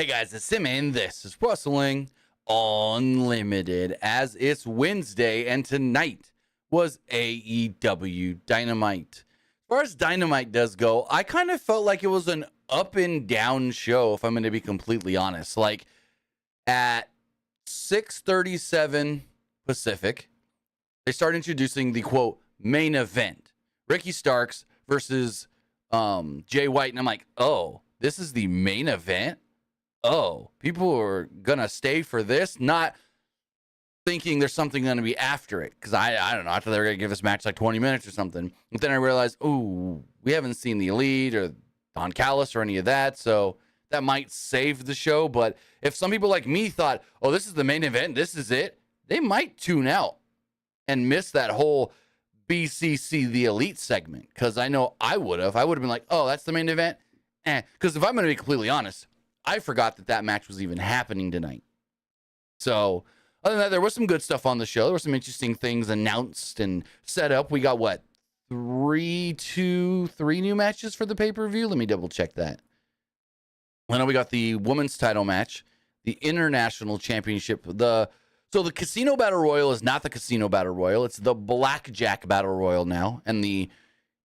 Hey guys, it's Sammy and this is Wrestling Unlimited as it's Wednesday and tonight was AEW Dynamite. As far as Dynamite does go, I kind of felt like it was an up and down show, if I'm going to be completely honest. Like at 6:37 Pacific, they start introducing the quote main event. Ricky Starks versus Jay White, and I'm like, oh, this is the main event? Oh, people are going to stay for this, not thinking there's something going to be after it. Because I don't know, I thought they were going to give this match like 20 minutes or something. But then I realized, oh, we haven't seen the Elite or Don Callis or any of that. So that might save the show. But if some people like me thought, oh, this is the main event, this is it, they might tune out and miss that whole BCC the Elite segment. Because I know I would have. I would have been like, oh, that's the main event? Because if I'm going to be completely honest, I forgot that match was even happening tonight. So, other than that, there was some good stuff on the show. There were some interesting things announced and set up. We got, what, three new matches for the pay-per-view? Let me double-check that. I know we got the women's title match, the international championship. So the Casino Battle Royal is not the Casino Battle Royal. It's the Blackjack Battle Royal now, and the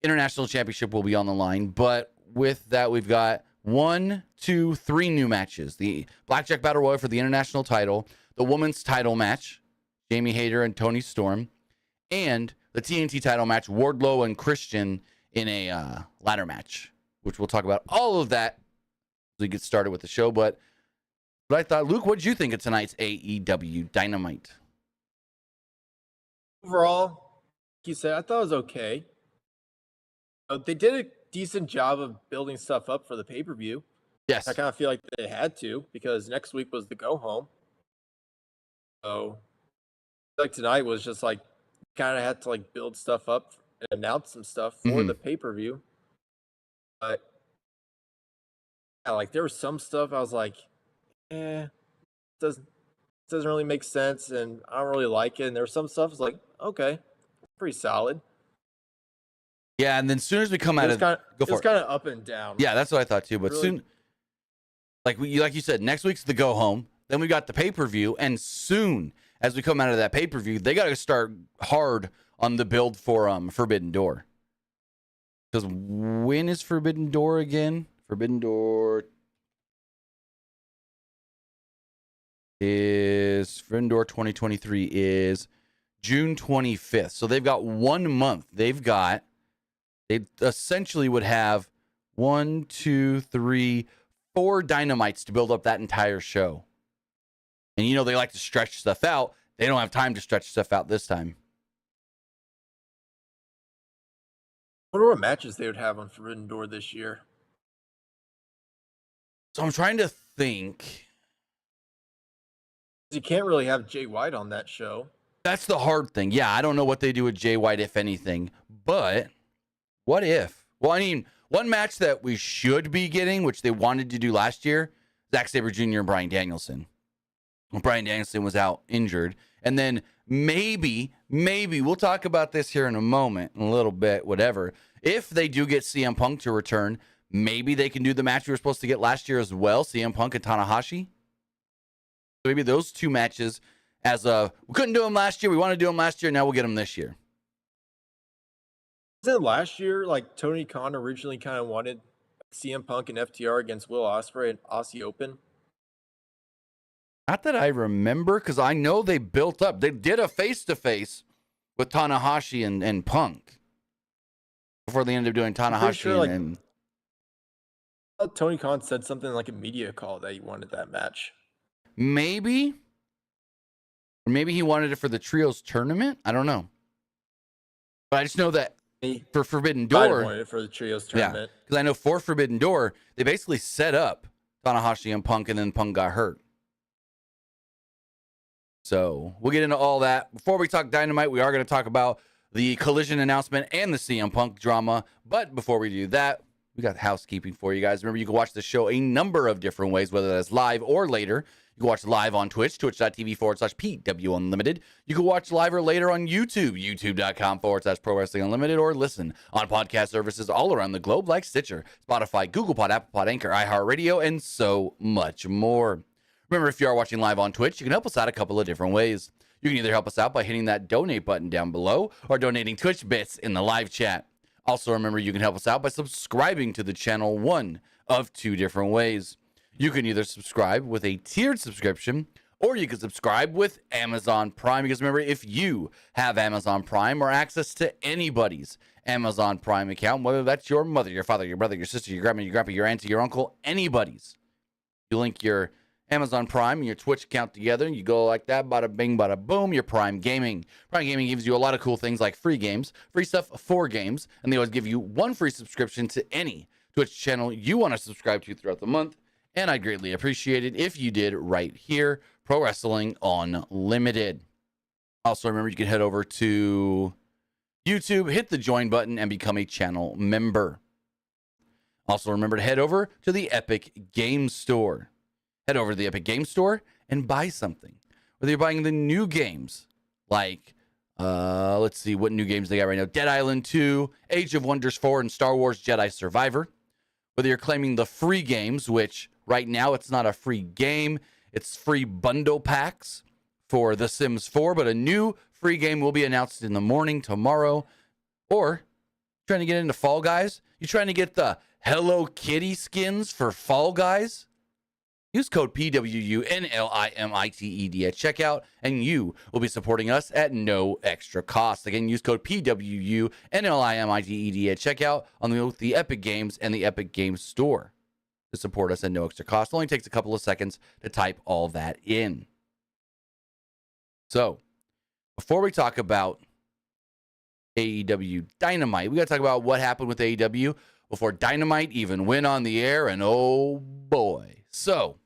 international championship will be on the line. But with that, we've got 3 new matches. The Blackjack Battle Royal for the international title, the women's title match, Jamie Hayter and Toni Storm, and the TNT title match, Wardlow and Christian in a ladder match, which we'll talk about all of that as we get started with the show. But I thought, Luke, what did you think of tonight's AEW Dynamite? Overall, like you said, I thought it was okay. They did a decent job of building stuff up for the pay-per-view. Yes. I kind of feel like they had to, because next week was the go-home. So, like tonight was just like, kind of had to like build stuff up and announce some stuff for the pay-per-view. But, yeah, like there was some stuff I was like, doesn't really make sense, and I don't really like it. And there was some stuff I was like, okay, pretty solid. Yeah, and then as soon as we come out of it was kind of up and down. Yeah, that's what I thought too. But really, soon, like you said, next week's the go home. Then we got the pay-per-view, and soon as we come out of that pay-per-view, they got to start hard on the build for Forbidden Door. Because when is Forbidden Door again? Forbidden Door 2023 is June 25th. So they've got 1 month. They essentially would have 4 Dynamites to build up that entire show. And you know they like to stretch stuff out. They don't have time to stretch stuff out this time. What are matches they would have on Forbidden Door this year? So I'm trying to think. You can't really have Jay White on that show. That's the hard thing. Yeah, I don't know what they do with Jay White, if anything. But what if? Well, I mean, one match that we should be getting, which they wanted to do last year, Zack Sabre Jr. and Bryan Danielson. Well, Bryan Danielson was out injured. And then maybe, we'll talk about this here in a moment, in a little bit, whatever. If they do get CM Punk to return, maybe they can do the match we were supposed to get last year as well, CM Punk and Tanahashi. So maybe those 2 matches we couldn't do them last year. We want to do them last year. Now we'll get them this year. Wasn't it last year, like Tony Khan originally kind of wanted CM Punk and FTR against Will Ospreay and Aussie Open? Not that I remember, because I know they built up. They did a face-to-face with Tanahashi and Punk before they ended up doing Tanahashi sure, and I thought Tony Khan said something like a media call that he wanted that match. Maybe. Or maybe he wanted it for the Trios tournament. I don't know. But I just know that for Forbidden Door, wanted it for the Trios tournament. Yeah, because I know for Forbidden Door, they basically set up Tanahashi and Punk, and then Punk got hurt. So we'll get into all that. Before we talk Dynamite, we are going to talk about the Collision announcement and the CM Punk drama. But before we do that, we got housekeeping for you guys. Remember, you can watch the show a number of different ways, whether that's live or later. You can watch live on Twitch, twitch.tv/PW Unlimited. You can watch live or later on YouTube, youtube.com/Pro Wrestling Unlimited, or listen on podcast services all around the globe like Stitcher, Spotify, Google Pod, Apple Pod, Anchor, iHeartRadio, and so much more. Remember, if you are watching live on Twitch, you can help us out a couple of different ways. You can either help us out by hitting that donate button down below or donating Twitch bits in the live chat. Also, remember, you can help us out by subscribing to the channel one of two different ways. You can either subscribe with a tiered subscription, or you can subscribe with Amazon Prime. Because remember, if you have Amazon Prime or access to anybody's Amazon Prime account, whether that's your mother, your father, your brother, your sister, your grandma, your grandpa, your auntie, your uncle, anybody's, you link your Amazon Prime and your Twitch account together, and you go like that, bada bing, bada boom, your Prime Gaming. Prime Gaming gives you a lot of cool things like free games, free stuff for games, and they always give you one free subscription to any Twitch channel you want to subscribe to throughout the month. And I'd greatly appreciate it if you did right here, Pro Wrestling Unlimited. Also, remember, you can head over to YouTube, hit the join button, and become a channel member. Also, remember to head over to the Epic Game Store. Head over to the Epic Game Store and buy something. Whether you're buying the new games, like, let's see what new games they got right now. Dead Island 2, Age of Wonders 4, and Star Wars Jedi Survivor. Whether you're claiming the free games, which right now it's not a free game, it's free bundle packs for The Sims 4, but a new free game will be announced in the morning tomorrow. Or trying to get into Fall Guys? You trying to get the Hello Kitty skins for Fall Guys? Use code PWU NLIMITED at checkout, and you will be supporting us at no extra cost. Again, use code PWU NLIMITED at checkout on both the Epic Games and the Epic Games Store to support us at no extra cost. It only takes a couple of seconds to type all that in. So, before we talk about AEW Dynamite, we got to talk about what happened with AEW before Dynamite even went on the air, and oh boy. So,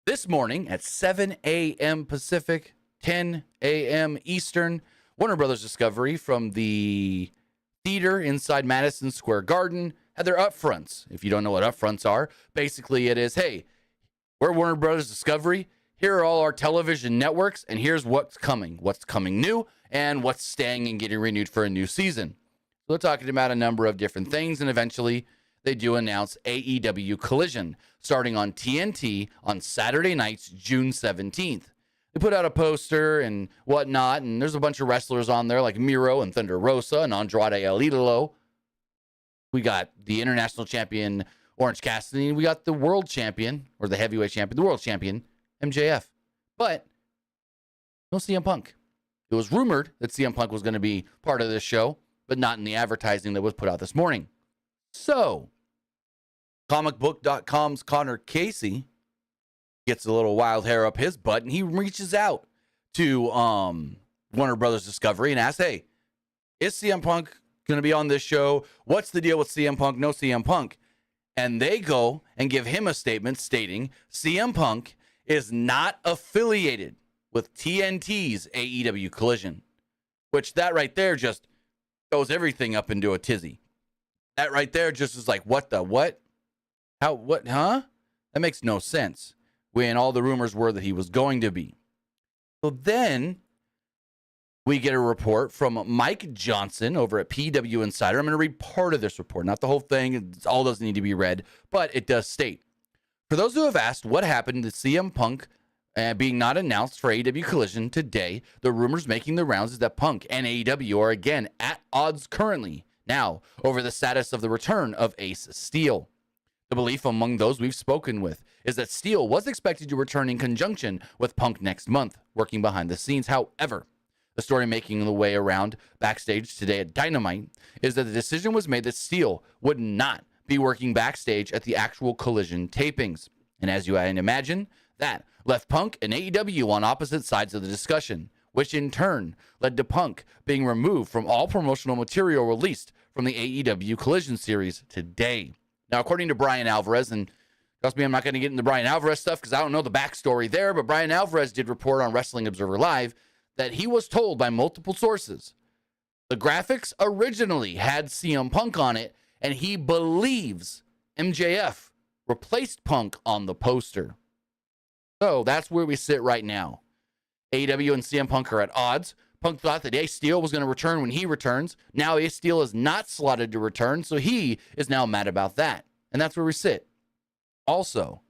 this morning at 7 a.m. Pacific, 10 a.m. Eastern, Warner Brothers Discovery from the theater inside Madison Square Garden had their upfronts. If you don't know what upfronts are, basically it is, hey, we're Warner Brothers Discovery. Here are all our television networks, and here's what's coming new, and what's staying and getting renewed for a new season. So they're talking about a number of different things, and eventually they do announce AEW Collision starting on TNT on Saturday nights, June 17th. They put out a poster and whatnot, and there's a bunch of wrestlers on there like Miro and Thunder Rosa and Andrade El Idolo. We got the international champion Orange Cassidy, and we got the world champion, or the heavyweight champion, the world champion, MJF. But no CM Punk. It was rumored that CM Punk was going to be part of this show, but not in the advertising that was put out this morning. So, comicbook.com's Connor Casey gets a little wild hair up his butt, and he reaches out to Warner Brothers Discovery and asks, hey, is CM Punk going to be on this show? What's the deal with CM Punk? No CM Punk. And they go and give him a statement stating CM Punk is not affiliated with TNT's AEW Collision, which that right there just throws everything up into a tizzy. That right there just is like, what the what? How, what, huh? That makes no sense when all the rumors were that he was going to be. So then we get a report from Mike Johnson over at PW Insider. I'm going to read part of this report, not the whole thing. It all doesn't need to be read, but it does state, for those who have asked what happened to CM Punk being not announced for AEW Collision today, the rumors making the rounds is that Punk and AEW are again at odds currently now over the status of the return of Ace Steel. The belief among those we've spoken with is that Steel was expected to return in conjunction with Punk next month, working behind the scenes. However, the story making the way around backstage today at Dynamite is that the decision was made that Steel would not be working backstage at the actual Collision tapings. And as you can imagine, that left Punk and AEW on opposite sides of the discussion, which in turn led to Punk being removed from all promotional material released from the AEW Collision series today. Now, according to Brian Alvarez, and trust me, I'm not going to get into Brian Alvarez stuff because I don't know the backstory there, but Brian Alvarez did report on Wrestling Observer Live that he was told by multiple sources the graphics originally had CM Punk on it, and he believes MJF replaced Punk on the poster. So that's where we sit right now. AEW and CM Punk are at odds. Punk thought that Ace Steel was going to return when he returns. Now Ace Steel is not slotted to return, so he is now mad about that. And that's where we sit. Also,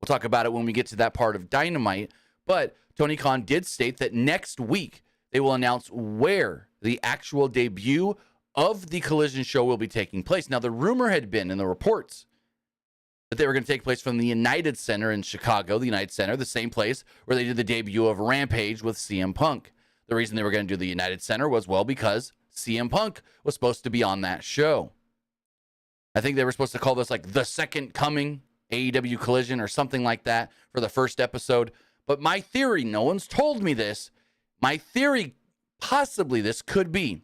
we'll talk about it when we get to that part of Dynamite, but Tony Khan did state that next week they will announce where the actual debut of the Collision show will be taking place. Now, the rumor had been in the reports that they were going to take place from the United Center in Chicago, the United Center, the same place where they did the debut of Rampage with CM Punk. The reason they were going to do the United Center was, well, because CM Punk was supposed to be on that show. I think they were supposed to call this like the second coming AEW Collision or something like that for the first episode. But my theory, no one's told me this, my theory, possibly this could be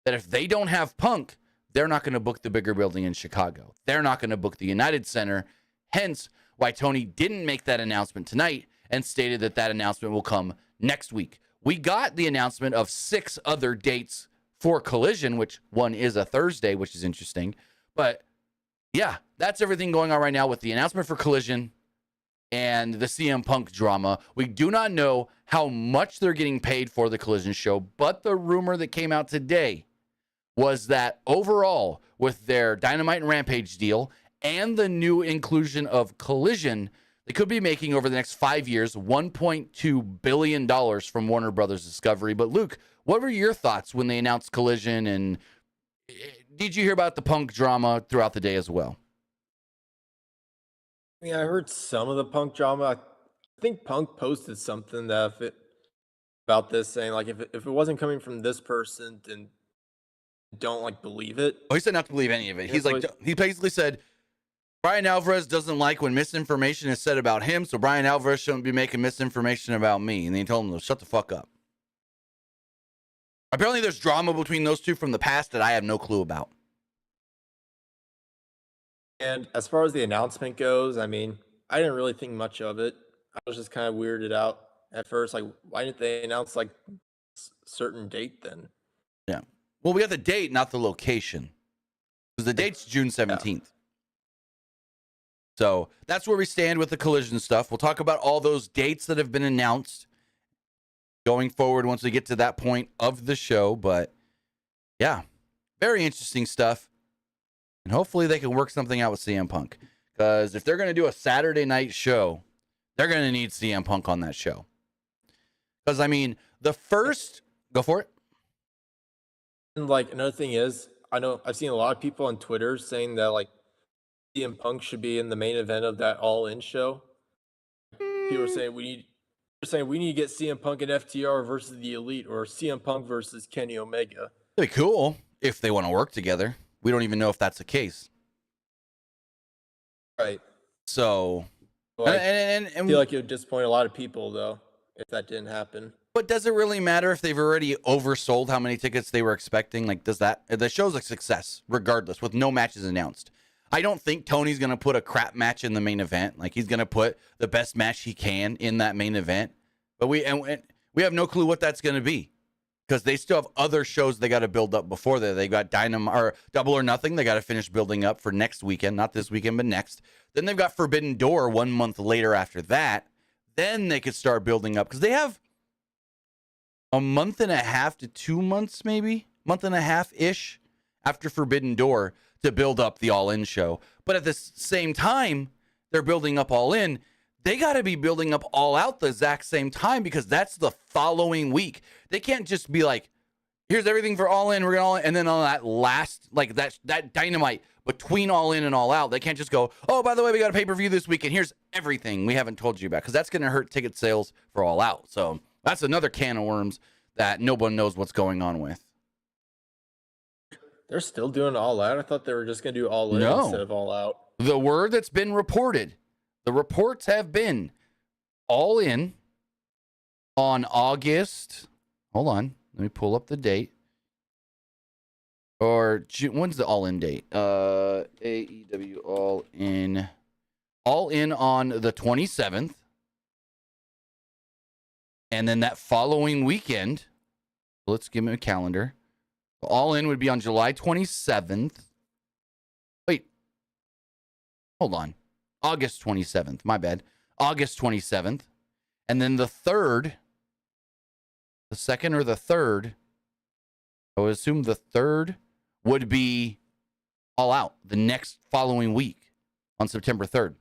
that if they don't have Punk, they're not going to book the bigger building in Chicago. They're not going to book the United Center. Hence why Tony didn't make that announcement tonight and stated that that announcement will come next week. We got the announcement of 6 other dates for Collision, which one is a Thursday, which is interesting. But yeah, that's everything going on right now with the announcement for Collision and the CM Punk drama. We do not know how much they're getting paid for the Collision show, but the rumor that came out today was that overall, with their Dynamite and Rampage deal and the new inclusion of Collision, they could be making over the next 5 years $1.2 billion from Warner Brothers Discovery. But Luke, what were your thoughts when they announced Collision? And did you hear about the Punk drama throughout the day as well? I mean, I heard some of the Punk drama. I think Punk posted something about this, saying like if it wasn't coming from this person, then don't like believe it. Oh, he said not to believe any of it. Yeah, He's like, he basically said Brian Alvarez doesn't like when misinformation is said about him, so Brian Alvarez shouldn't be making misinformation about me. And then he told him to shut the fuck up. Apparently there's drama between those two from the past that I have no clue about. And as far as the announcement goes, I mean, I didn't really think much of it. I was just kind of weirded out at first. Like, why didn't they announce like certain date then? Yeah. Well, we got the date, not the location. Because the date's June 17th. Yeah. So that's where we stand with the Collision stuff. We'll talk about all those dates that have been announced going forward once we get to that point of the show. But yeah, very interesting stuff. And hopefully they can work something out with CM Punk. Because if they're going to do a Saturday night show, they're going to need CM Punk on that show. Because, I mean, the first... Go for it. And, like, another thing is, I know I've seen a lot of people on Twitter saying that, like, CM Punk should be in the main event of that All-In show. People are saying we need to get CM Punk and FTR versus the Elite, or CM Punk versus Kenny Omega. It'd be cool if they want to work together. We don't even know if that's the case. Right. So, like, and I feel like it would disappoint a lot of people, though, if that didn't happen. But does it really matter if they've already oversold how many tickets they were expecting? Like, the show's a success, regardless, with no matches announced. I don't think Tony's going to put a crap match in the main event. Like, he's going to put the best match he can in that main event. But we have no clue what that's going to be. Because they still have other shows they got to build up before that. They got Dynamite or Double or Nothing. They got to finish building up for next weekend. Not this weekend, but next. Then they've got Forbidden Door 1 month later after that. Then they could start building up. Because they have a month and a half to 2 months, maybe. Month and a half-ish after Forbidden Door to build up the All-In show. But at the same time, they're building up All In. They got to be building up All Out the exact same time because that's the following week. They can't just be like, here's everything for All In, we're going to All In, and then on that last, like that Dynamite between All In and All Out, they can't just go, oh, by the way, we got a pay-per-view this week, and here's everything we haven't told you about, because that's going to hurt ticket sales for All Out. So that's another can of worms that no one knows what's going on with. They're still doing All Out? I thought they were just going to do All In instead of All Out. The word that's been reported, the reports have been All In on August. Hold on. Let me pull up the date. Or June, when's the All In date? AEW All In. All In on the 27th. And then that following weekend, let's give him a calendar. All In would be on July 27th. Wait. Hold on. August 27th. My bad. August 27th. And then the second or the third, I would assume the third would be All Out the next following week on September 3rd.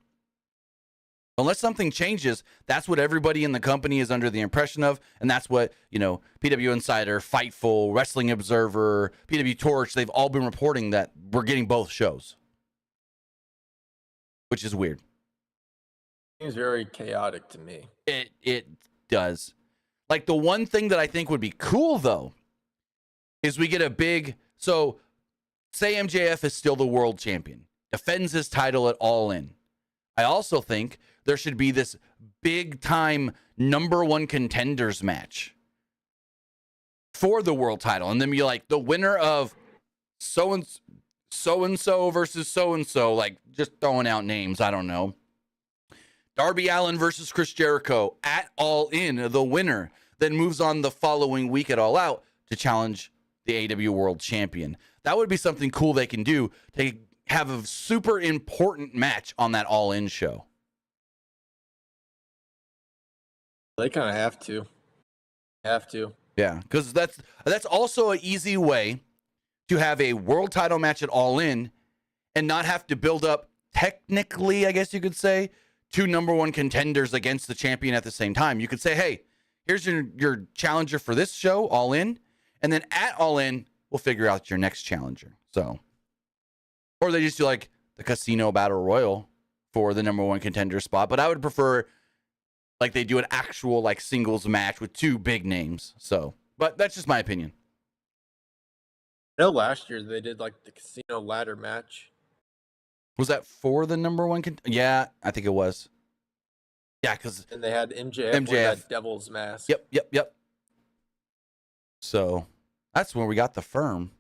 Unless something changes, that's what everybody in the company is under the impression of, and that's what, PW Insider, Fightful, Wrestling Observer, PW Torch, they've all been reporting that we're getting both shows, which is weird. Seems very chaotic to me. It does. Like, the one thing that I think would be cool, though, is we get a big... So, say MJF is still the world champion, defends his title at All In. I also think there should be this big-time number one contenders match for the world title. And then be like, the winner of so-and-so versus so-and-so, like, just throwing out names, I don't know. Darby Allin versus Chris Jericho at All In. The winner then moves on the following week at All Out to challenge the AEW World Champion. That would be something cool they can do to have a super important match on that All In show. They kind of have to. Yeah, because that's also an easy way to have a world title match at All In and not have to build up, technically, I guess you could say, two number one contenders against the champion at the same time. You could say, hey, here's your challenger for this show, All In, and then at All In, we'll figure out your next challenger. So, or they just do like the Casino Battle Royal for the number one contender spot. But I would prefer like they do an actual like singles match with two big names. So, but that's just my opinion. I know last year they did like the casino ladder match. Was that for the number one? Yeah, I think it was. Yeah, because and they had MJF with that devil's mask. Yep. So that's when we got the firm,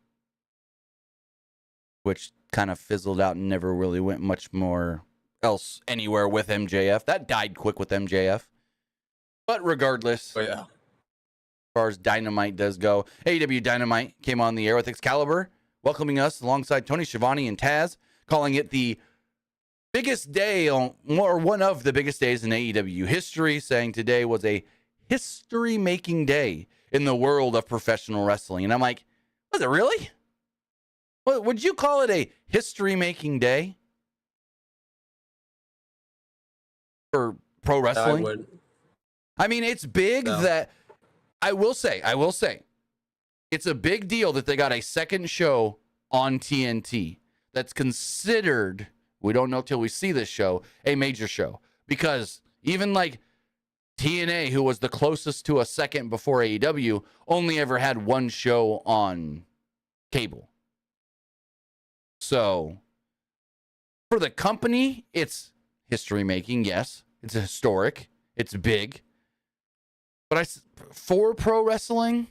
which kind of fizzled out and never really went much more else anywhere with MJF. That died quick with MJF. But regardless, as far as Dynamite does go, AEW Dynamite came on the air with Excalibur, welcoming us alongside Tony Schiavone and Taz, calling it the biggest day, or one of the biggest days in AEW history, saying today was a history-making day in the world of professional wrestling. And I'm like, was it really? Would you call it a history-making day for pro wrestling? I would. I mean, it's big that I will say, it's a big deal that they got a second show on TNT that's considered, we don't know till we see this show, a major show. Because even like TNA, who was the closest to a second before AEW, only ever had one show on cable. So, for the company, it's history-making, yes. It's historic. It's big. But for pro wrestling,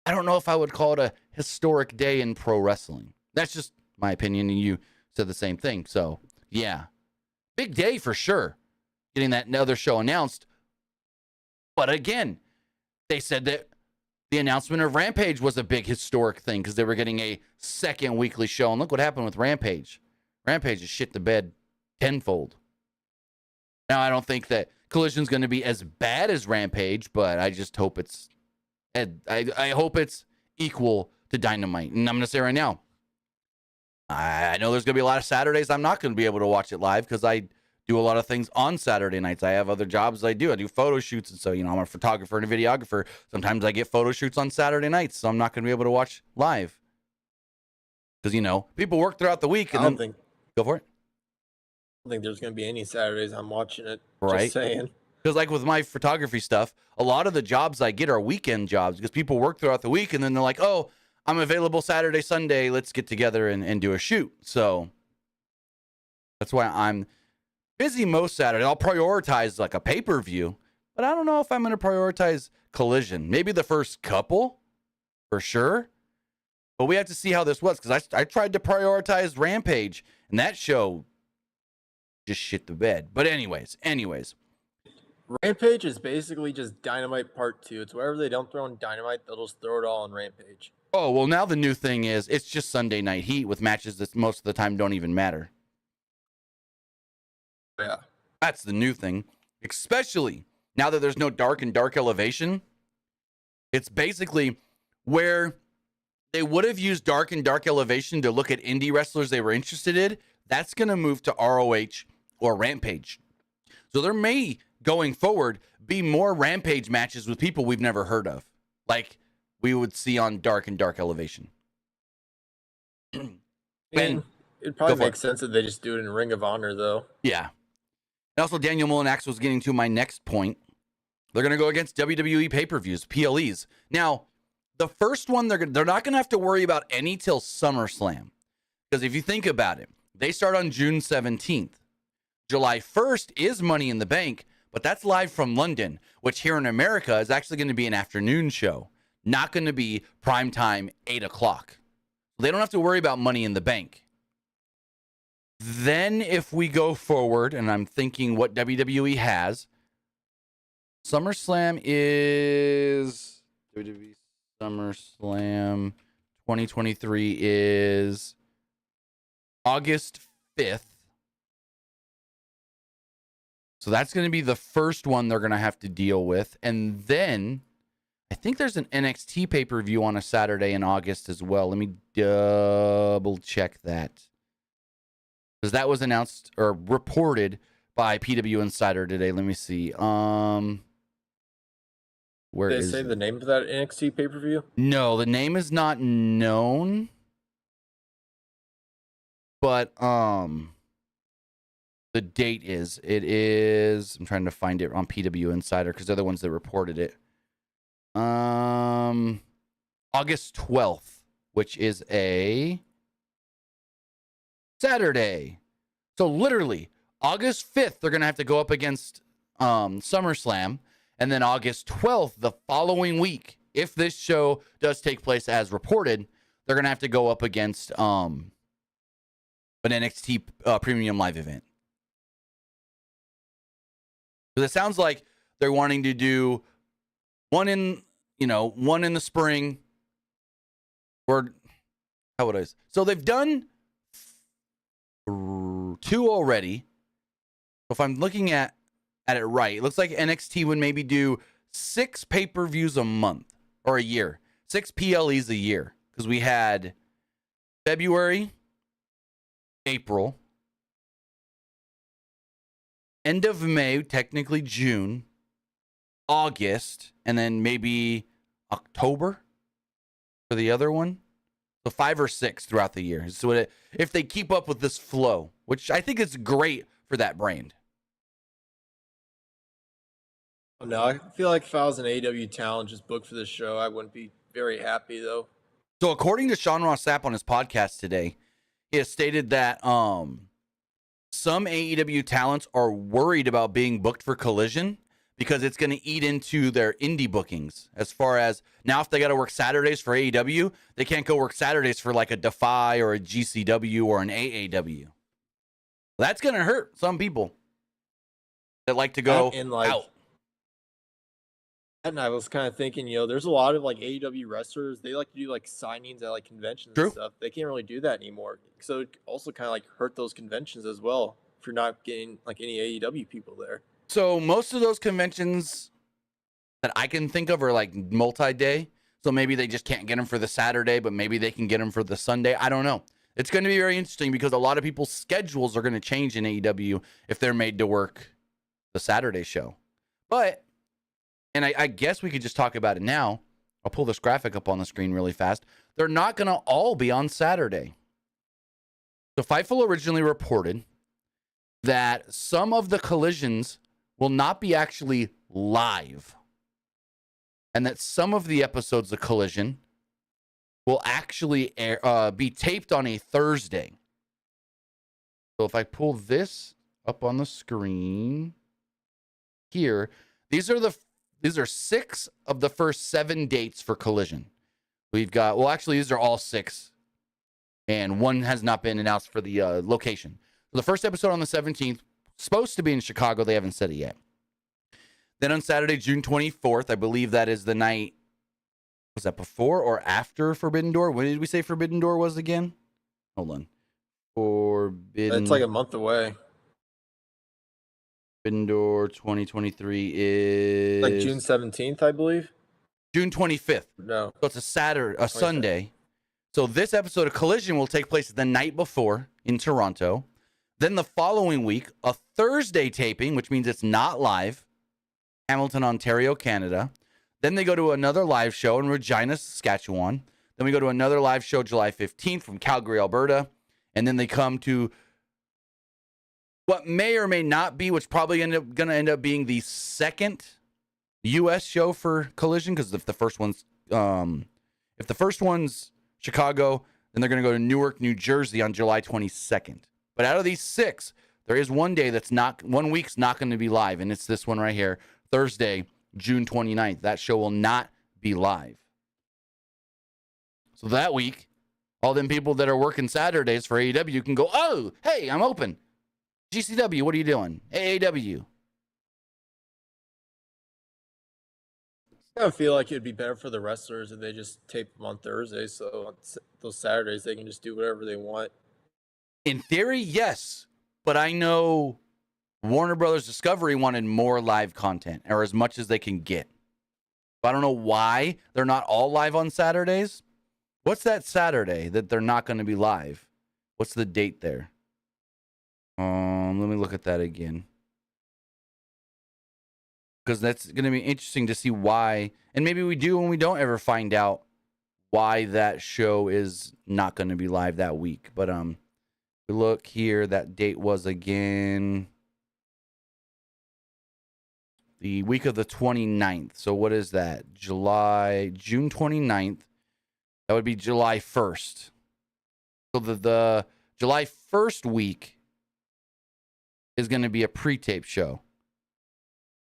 I don't know if I would call it a historic day in pro wrestling. That's just my opinion, and you said the same thing. So, yeah. Big day for sure, getting that other show announced. But again, they said that the announcement of Rampage was a big historic thing because they were getting a second weekly show. And look what happened with Rampage. Rampage is shit the bed tenfold. Now, I don't think that Collision's going to be as bad as Rampage, but I just hope it's... I hope it's equal to Dynamite. And I'm going to say right now, I know there's going to be a lot of Saturdays I'm not going to be able to watch it live because I do a lot of things on Saturday nights. I have other jobs I do. I do photo shoots. And so, I'm a photographer and a videographer. Sometimes I get photo shoots on Saturday nights, so I'm not going to be able to watch live. Because, people work throughout the week. And go for it. I don't think there's going to be any Saturdays I'm watching it. Right. Just saying. Because like with my photography stuff, a lot of the jobs I get are weekend jobs because people work throughout the week and then they're like, oh, I'm available Saturday, Sunday. Let's get together and do a shoot. So that's why I'm busy most Saturday. I'll prioritize like a pay-per-view, but I don't know if I'm going to prioritize Collision. Maybe the first couple for sure. But we have to see how this was because I tried to prioritize Rampage and that show just shit the bed. But anyways. Rampage is basically just Dynamite Part 2. It's wherever they don't throw in Dynamite, they'll just throw it all on Rampage. Oh, well, now the new thing is it's just Sunday Night Heat with matches that most of the time don't even matter. Yeah. That's the new thing, especially now that there's no dark and dark elevation. It's basically where they would have used dark and dark elevation to look at indie wrestlers they were interested in. That's going to move to ROH or Rampage. So there may, going forward, be more Rampage matches with people we've never heard of, like we would see on dark and dark elevation. And it probably makes sense that they just do it in Ring of Honor, though. Yeah. And also, Daniel Molinax was getting to my next point. They're going to go against WWE pay-per-views, PLEs. Now, the first one, they're not going to have to worry about any till SummerSlam. Because if you think about it, they start on June 17th. July 1st is Money in the Bank, but that's live from London, which here in America is actually going to be an afternoon show, not going to be primetime 8 o'clock. They don't have to worry about Money in the Bank. Then if we go forward, and I'm thinking what WWE has, SummerSlam is... WWE SummerSlam 2023 is August 5th. So that's going to be the first one they're going to have to deal with. And then I think there's an NXT pay-per-view on a Saturday in August as well. Let me double check that. Because that was announced or reported by PW Insider today. Let me see. Where Did is they say the name of that NXT pay-per-view? No, the name is not known. But the date is. It is. I'm trying to find it on PW Insider because they're the ones that reported it. August 12th, which is a Saturday. So literally, August 5th, they're going to have to go up against SummerSlam. And then August 12th, the following week, if this show does take place as reported, they're going to have to go up against an NXT Premium Live event. Because it sounds like they're wanting to do one in the spring. Or how would I say? So they've done 2 already. If I'm looking at it right, it looks like NXT would maybe do 6 pay-per-views a month or a year. 6 PLEs a year. Because we had February, April, end of May, technically June, August, and then maybe October for the other one. So 5 or 6 throughout the year. So if they keep up with this flow, which I think is great for that brand. No, I feel like if I was an AEW talent just booked for this show, I wouldn't be very happy, though. So according to Sean Ross Sapp on his podcast today, he has stated that some AEW talents are worried about being booked for Collision because it's going to eat into their indie bookings. As far as now, if they got to work Saturdays for AEW, they can't go work Saturdays for like a Defy or a GCW or an AAW. That's going to hurt some people that like to go out. And I was kind of thinking, there's a lot of like AEW wrestlers. They like to do like signings at like conventions and stuff. They can't really do that anymore. So it also kind of like hurt those conventions as well if you're not getting like any AEW people there. So most of those conventions that I can think of are like multi-day. So maybe they just can't get them for the Saturday, but maybe they can get them for the Sunday. I don't know. It's going to be very interesting because a lot of people's schedules are going to change in AEW if they're made to work the Saturday show. And I guess we could just talk about it now. I'll pull this graphic up on the screen really fast. They're not going to all be on Saturday. So Fightful originally reported that some of the collisions will not be actually live. And that some of the episodes of Collision will actually be taped on a Thursday. So if I pull this up on the screen here, these are 6 of the first 7 dates for Collision. We've got, these are all 6. And one has not been announced for the location. So the first episode on the 17th, supposed to be in Chicago. They haven't said it yet. Then on Saturday, June 24th, I believe that is the night. Was that before or after Forbidden Door? When did we say Forbidden Door was again? Hold on. Forbidden. It's like a month away. Indoor 2023 is like June 17th, I believe. June 25th. No. So it's a Saturday, a 25th. Sunday. So this episode of Collision will take place the night before in Toronto. Then the following week, a Thursday taping, which means it's not live, Hamilton, Ontario, Canada. Then they go to another live show in Regina, Saskatchewan. Then we go to another live show July 15th from Calgary, Alberta. And then they come to what may or may not be, which probably going to end up being the second U.S. show for Collision, because if the first one's Chicago, then they're going to go to Newark, New Jersey on July 22nd. But out of these 6, there is one week's not going to be live, and it's this one right here, Thursday, June 29th. That show will not be live. So that week, all them people that are working Saturdays for AEW can go, oh, hey, I'm open. GCW, what are you doing? AEW. I feel like it'd be better for the wrestlers if they just tape them on Thursdays, so on those Saturdays they can just do whatever they want. In theory, yes, but I know Warner Brothers Discovery wanted more live content, or as much as they can get. But I don't know why they're not all live on Saturdays. What's that Saturday that they're not going to be live? What's the date there? Let me look at that again. Because that's going to be interesting to see why. And maybe we do and we don't ever find out why that show is not going to be live that week. But look here, that date was again the week of the 29th. So what is that? June 29th. That would be July 1st. So the July 1st week is going to be a pre-tape show.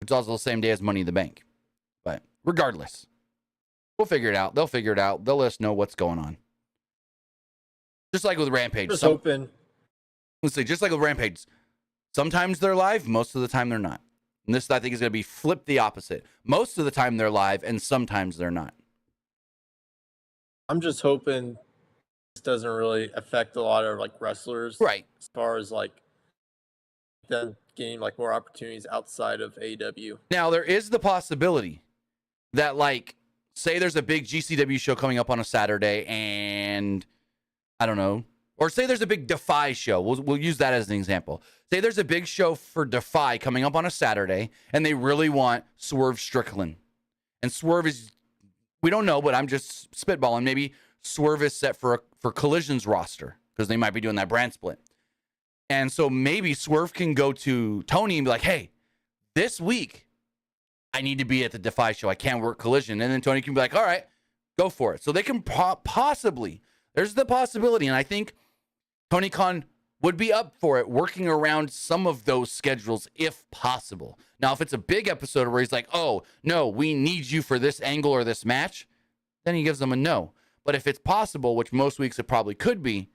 It's also the same day as Money in the Bank. But regardless, we'll figure it out. They'll figure it out. They'll let us know what's going on. Just like with Rampage. Just hoping. Let's say, just like with Rampage. Sometimes they're live. Most of the time they're not. And this, I think, is going to be flipped the opposite. Most of the time they're live, and sometimes they're not. I'm just hoping this doesn't really affect a lot of like wrestlers. Right. As far as like them getting like more opportunities outside of AEW. Now, there is the possibility that, like, say there's a big GCW show coming up on a Saturday, and I don't know, or say there's a big Defy show. We'll use that as an example. Say there's a big show for Defy coming up on a Saturday, and they really want Swerve Strickland. And Swerve is, we don't know, but I'm just spitballing. Maybe Swerve is set for Collision's roster because they might be doing that brand split. And so maybe Swerve can go to Tony and be like, hey, this week I need to be at the Defy show. I can't work Collision. And then Tony can be like, all right, go for it. So they can possibly, there's the possibility. And I think Tony Khan would be up for it, working around some of those schedules if possible. Now, if it's a big episode where he's like, oh, no, we need you for this angle or this match, then he gives them a no. But if it's possible, which most weeks it probably could be,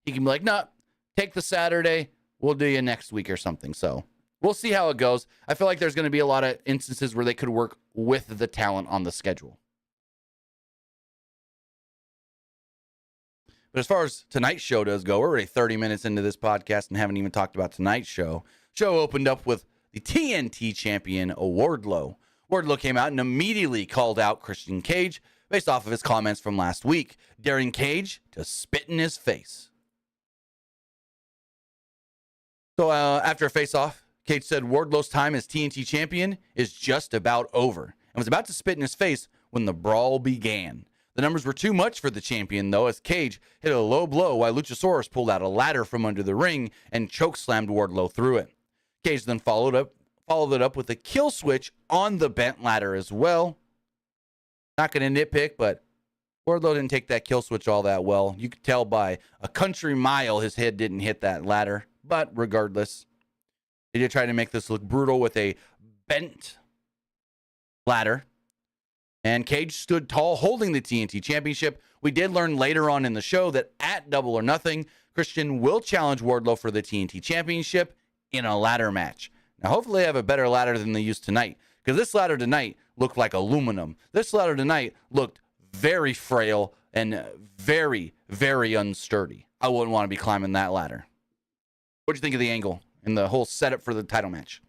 he can be like, no, take the Saturday, we'll do you next week or something. So we'll see how it goes. I feel like there's going to be a lot of instances where they could work with the talent on the schedule. But as far as tonight's show does go, we're already 30 minutes into this podcast and haven't even talked about tonight's show. Show opened up with the TNT champion, Wardlow. Wardlow came out and immediately called out Christian Cage based off of his comments from last week, daring Cage to spit in his face. So after a face-off, Cage said Wardlow's time as TNT champion is just about over and was about to spit in his face when the brawl began. The numbers were too much for the champion, though, as Cage hit a low blow while Luchasaurus pulled out a ladder from under the ring and chokeslammed Wardlow through it. Cage then followed it up with a kill switch on the bent ladder as well. Not going to nitpick, but Wardlow didn't take that kill switch all that well. You could tell by a country mile his head didn't hit that ladder. But regardless, they did try to make this look brutal with a bent ladder. And Cage stood tall holding the TNT Championship. We did learn later on in the show that at Double or Nothing, Christian will challenge Wardlow for the TNT Championship in a ladder match. Now, hopefully they have a better ladder than they used tonight, because this ladder tonight looked like aluminum. This ladder tonight looked very frail and very, very unsturdy. I wouldn't want to be climbing that ladder. What do you think of the angle and the whole setup for the title match?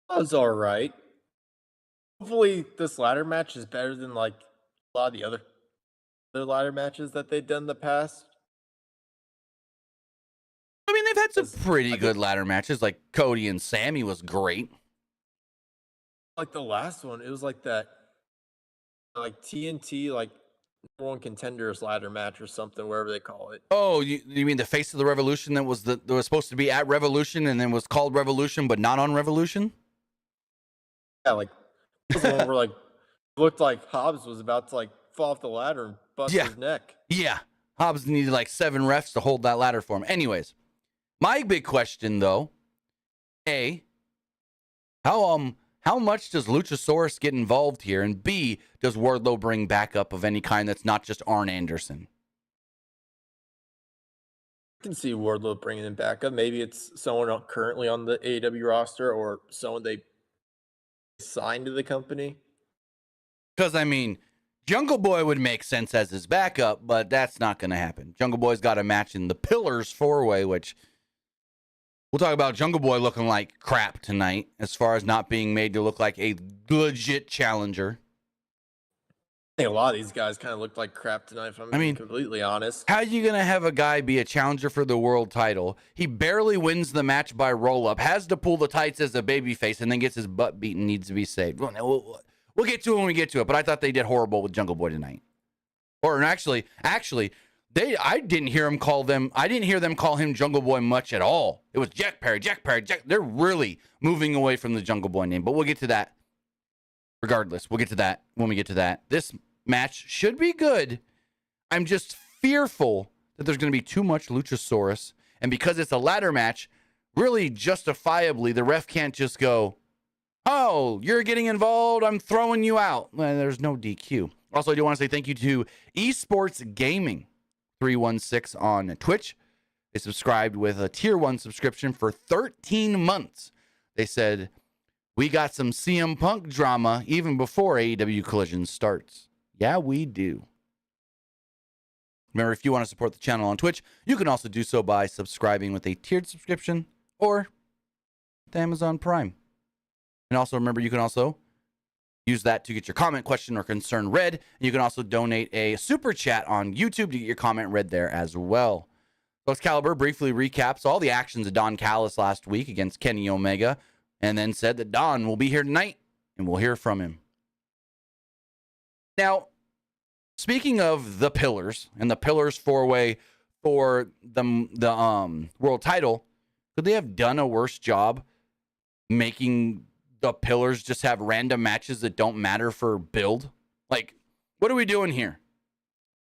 That was all right. Hopefully, this ladder match is better than like a lot of the other ladder matches that they've done in the past. I mean, they've had some 'Cause pretty I good think, ladder matches. Like Cody and Sammy was great. like the last one, it was like that, like TNT, like number one contenders ladder match or something, wherever they call it. Oh, you mean the Face of the Revolution that was that was supposed to be at Revolution and then was called Revolution but not on Revolution? Yeah, like that was the one where like it looked like Hobbs was about to like fall off the ladder and bust Yeah. his neck. Yeah. Hobbs needed like 7 refs to hold that ladder for him. Anyways, my big question though, A, how much does Luchasaurus get involved here? And B, does Wardlow bring backup of any kind that's not just Arn Anderson? I can see Wardlow bringing him back up. Maybe it's someone currently on the AEW roster or someone they signed to the company. Because, I mean, Jungle Boy would make sense as his backup, but that's not going to happen. Jungle Boy's got a match in the Pillars 4-Way, which we'll talk about Jungle Boy looking like crap tonight as far as not being made to look like a legit challenger. I think a lot of these guys kind of looked like crap tonight, if I'm being completely honest. How are you going to have a guy be a challenger for the world title? He barely wins the match by roll-up, has to pull the tights as a babyface, and then gets his butt beaten, needs to be saved. We'll get to it when we get to it, but I thought they did horrible with Jungle Boy tonight. Or actually, I didn't hear them call him Jungle Boy much at all. It was Jack Perry. They're really moving away from the Jungle Boy name, but we'll get to that. Regardless, we'll get to that when we get to that. This match should be good. I'm just fearful that there's going to be too much Luchasaurus, and because it's a ladder match, really justifiably, the ref can't just go, "Oh, you're getting involved, I'm throwing you out." Well, there's no DQ. Also, I do want to say thank you to Esports Gaming 316 on Twitch. They subscribed with a tier 1 subscription for 13 months. They said, "We got some CM Punk drama even before AEW Collision starts." Yeah, we do. Remember, if you want to support the channel on Twitch, you can also do so by subscribing with a tiered subscription or with Amazon Prime. And also remember, you can also use that to get your comment, question, or concern read. And you can also donate a super chat on YouTube to get your comment read there as well. Excalibur briefly recaps all the actions of Don Callis last week against Kenny Omega, and then said that Don will be here tonight, and we'll hear from him. Now, speaking of the Pillars and the Pillars 4-Way for the world title, could they have done a worse job making the Pillars just have random matches that don't matter for build? Like, what are we doing here?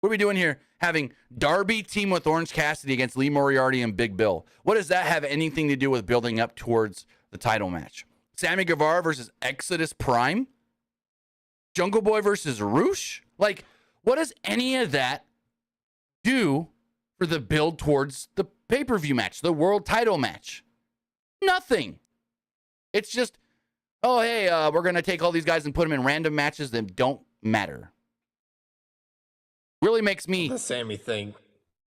What are we doing here? Having Darby team with Orange Cassidy against Lee Moriarty and Big Bill. What does that have anything to do with building up towards the title match? Sammy Guevara versus Exodus Prime? Jungle Boy versus Roosh? Like, what does any of that do for the build towards the pay-per-view match, the world title match? Nothing. It's just, oh, hey, we're going to take all these guys and put them in random matches that don't matter. Really makes me... The Sammy thing.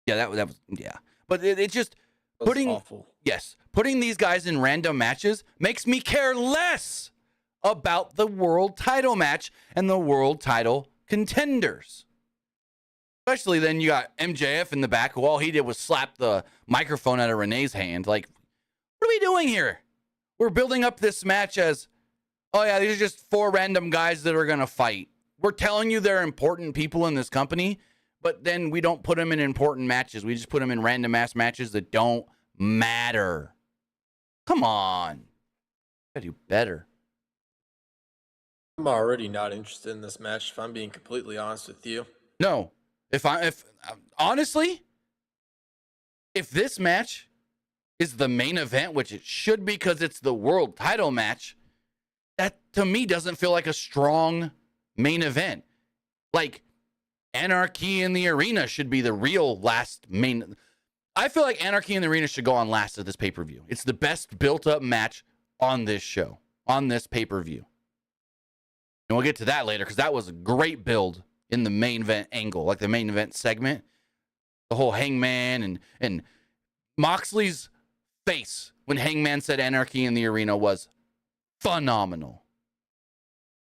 Yeah, that was, yeah. But it just... Putting awful. Yes. Putting these guys in random matches makes me care less about the world title match and the world title contenders. Especially then you got MJF in the back who all he did was slap the microphone out of Renee's hand. Like, what are we doing here? We're building up this match as, oh yeah, these are just 4 random guys that are going to fight. We're telling you they're important people in this company, but then we don't put them in important matches. We just put them in random ass matches that don't matter. Come on. Gotta do better. I'm already not interested in this match, if I'm being completely honest with you. No. Honestly, if this match is the main event, which it should be because it's the world title match, that to me doesn't feel like a strong main event. Like, Anarchy in the Arena should be the real last main. I feel like Anarchy in the Arena should go on last of this pay-per-view. It's the best built-up match on this show, on this pay-per-view. And we'll get to that later because that was a great build in the main event angle, like the main event segment. The whole Hangman and Moxley's face when Hangman said Anarchy in the Arena was phenomenal.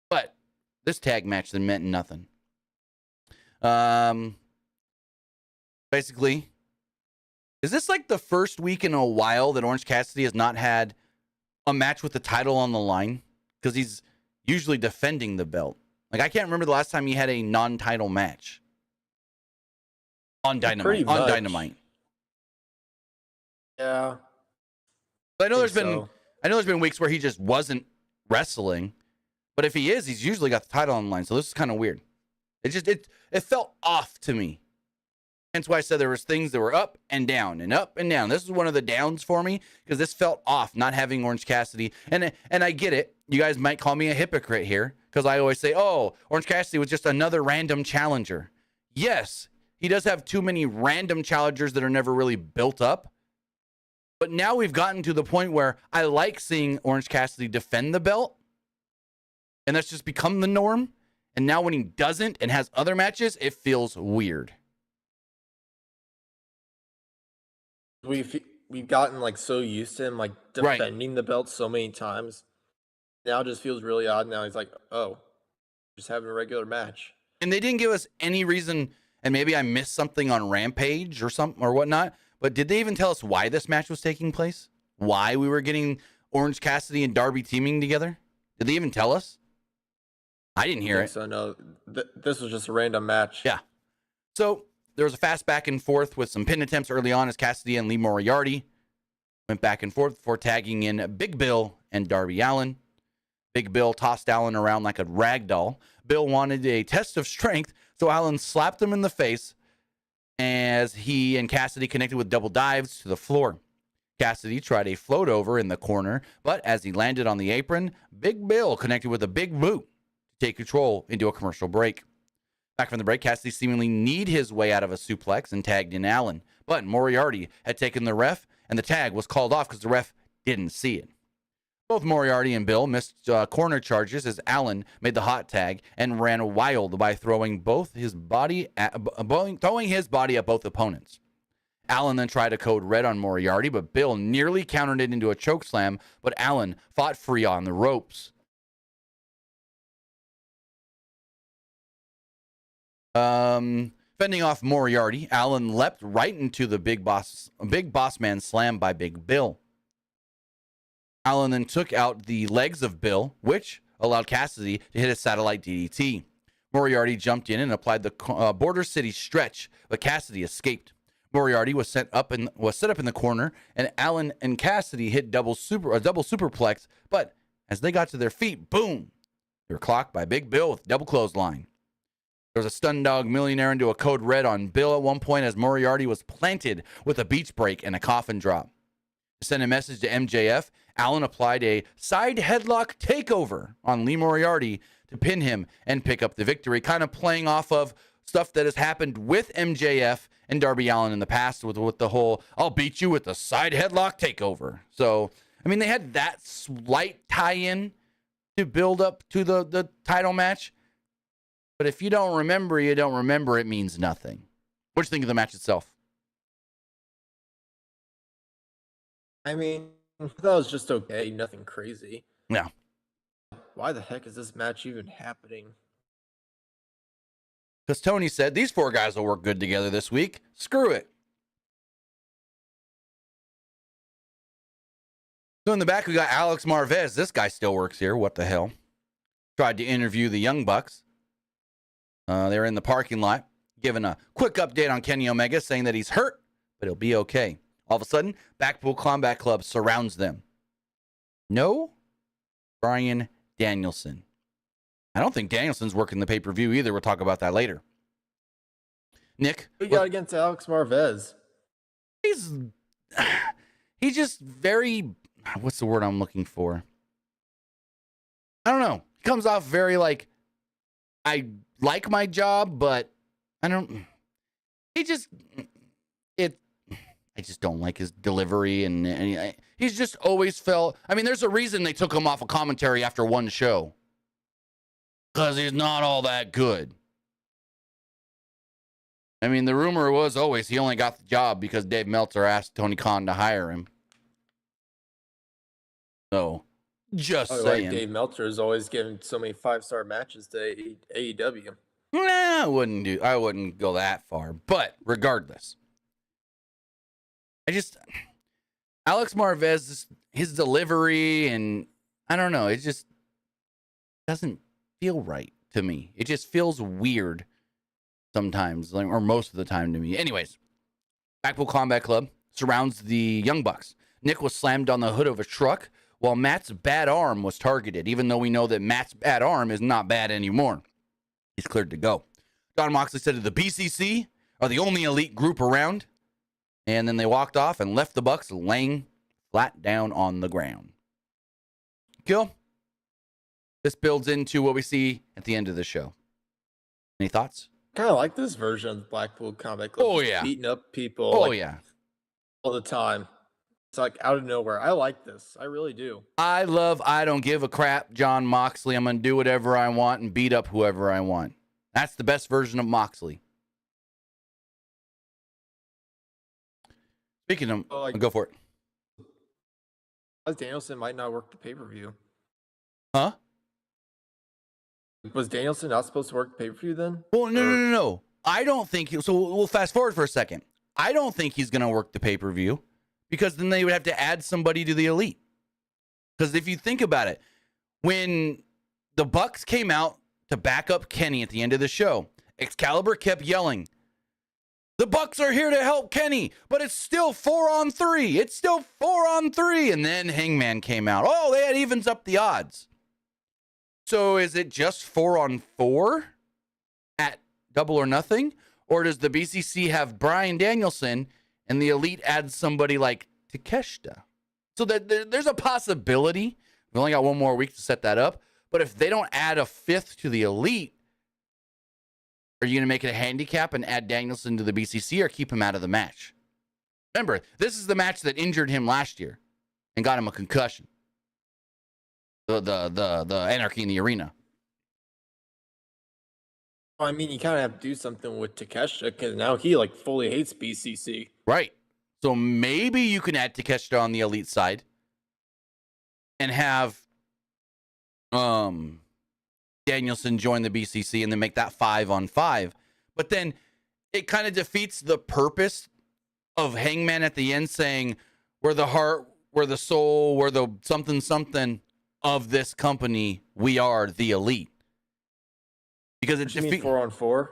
But this tag match then meant nothing. Basically, is this like the first week in a while that Orange Cassidy has not had a match with the title on the line? Because he's usually defending the belt. Like, I can't remember the last time he had a non-title match on Dynamite. On Dynamite. Yeah. But I know there's been weeks where he just wasn't wrestling. But if he is, he's usually got the title on the line. So this is kind of weird. It felt off to me. Hence why I said there was things that were up and down and up and down. This is one of the downs for me because this felt off, not having Orange Cassidy. And I get it. You guys might call me a hypocrite here because I always say, oh, Orange Cassidy was just another random challenger. Yes, he does have too many random challengers that are never really built up. But now we've gotten to the point where I like seeing Orange Cassidy defend the belt. And that's just become the norm. And now when he doesn't and has other matches, it feels weird. We've gotten like so used to him like defending the belt so many times. Now it just feels really odd. Now he's like, oh, just having a regular match. And they didn't give us any reason, and maybe I missed something on Rampage or something or whatnot, but did they even tell us why this match was taking place? Why we were getting Orange Cassidy and Darby teaming together? Did they even tell us? I didn't hear it. So no, this was just a random match. Yeah. So there was a fast back and forth with some pin attempts early on as Cassidy and Lee Moriarty went back and forth before tagging in Big Bill and Darby Allin. Big Bill tossed Allin around like a rag doll. Bill wanted a test of strength, so Allin slapped him in the face as he and Cassidy connected with double dives to the floor. Cassidy tried a float over in the corner, but as he landed on the apron, Big Bill connected with a big boot to take control into a commercial break. Back from the break, Cassidy seemingly kneed his way out of a suplex and tagged in Allin. But Moriarty had taken the ref, and the tag was called off because the ref didn't see it. Both Moriarty and Bill missed corner charges as Allin made the hot tag and ran wild by throwing his body at both opponents. Allin then tried a code red on Moriarty, but Bill nearly countered it into a chokeslam, but Allin fought free on the ropes. Fending off Moriarty, Allin leapt right into the big boss man slam by Big Bill. Allin then took out the legs of Bill, which allowed Cassidy to hit a satellite DDT. Moriarty jumped in and applied the Border City stretch, but Cassidy escaped. Moriarty was set up in the corner, and Allin and Cassidy hit a double superplex, but as they got to their feet, boom! They were clocked by Big Bill with double clothesline. There was a stun dog millionaire into a code red on Bill at one point as Moriarty was planted with a beach break and a coffin drop. To send a message to MJF, Allin applied a side headlock takeover on Lee Moriarty to pin him and pick up the victory, kind of playing off of stuff that has happened with MJF and Darby Allin in the past with the whole, I'll beat you with the side headlock takeover. So, I mean, they had that slight tie-in to build up to the title match. But if you don't remember, you don't remember. It means nothing. What do you think of the match itself? I mean, that was just okay. Nothing crazy. Yeah. Why the heck is this match even happening? Because Tony said, these four guys will work good together this week. Screw it. So in the back, we got Alex Marvez. This guy still works here. What the hell? Tried to interview the Young Bucks. They were in the parking lot, giving a quick update on Kenny Omega, saying that he's hurt, but he'll be okay. All of a sudden, Blackpool Combat Club surrounds them. No Bryan Danielson. I don't think Danielson's working the pay-per-view either. We'll talk about that later. Nick? What you got against Alex Marvez? He's just very, what's the word I'm looking for? I don't know. He comes off very like, I like my job, but I just don't like his delivery, and he's just always felt, I mean, there's a reason they took him off of commentary after one show. Because he's not all that good. I mean, the rumor was always he only got the job because Dave Meltzer asked Tony Khan to hire him. So, Just Oh, like saying. Dave Meltzer is always giving so many 5-star matches to AEW. Nah, I wouldn't go that far. But regardless, Alex Marvez, his delivery, and I don't know, it just doesn't feel right to me. It just feels weird sometimes, like, or most of the time to me. Anyways, Blackpool Combat Club surrounds the Young Bucks. Nick was slammed on the hood of a truck while Matt's bad arm was targeted, even though we know that Matt's bad arm is not bad anymore. He's cleared to go. Don Moxley said that the BCC are the only elite group around, and then they walked off and left the Bucks laying flat down on the ground. Cool. This builds into what we see at the end of the show. Any thoughts? Kind of like this version of the Blackpool Combat Club. Oh, just yeah. beating up people. Oh, like, yeah. all the time. It's like out of nowhere. I like this. I really do. I don't give a crap, John Moxley. I'm going to do whatever I want and beat up whoever I want. That's the best version of Moxley. Speaking of, go for it. Danielson might not work the pay-per-view. Huh? Was Danielson not supposed to work the pay-per-view then? Well, no. I don't think so we'll fast forward for a second. I don't think he's going to work the pay-per-view because then they would have to add somebody to the Elite. Because if you think about it, when the Bucks came out to back up Kenny at the end of the show, Excalibur kept yelling, "The Bucks are here to help Kenny, but it's still 4-on-3. It's still 4-on-3." And then Hangman came out. Oh, that evens up the odds. So is it just 4-on-4 at Double or Nothing? Or does the BCC have Bryan Danielson and the Elite add somebody like Takeshita? So there's a possibility. We only got one more week to set that up. But if they don't add a fifth to the Elite, are you going to make it a handicap and add Danielson to the BCC or keep him out of the match? Remember, this is the match that injured him last year and got him a concussion. The Anarchy in the Arena. I mean, you kind of have to do something with Takeshita because now he fully hates BCC. Right. So maybe you can add Takeshita on the Elite side and have Danielson join the BCC and then make that 5-on-5. But then it kind of defeats the purpose of Hangman at the end saying, "We're the heart, we're the soul, we're the something of this company. We are the Elite." Because it defeats 4-on-4.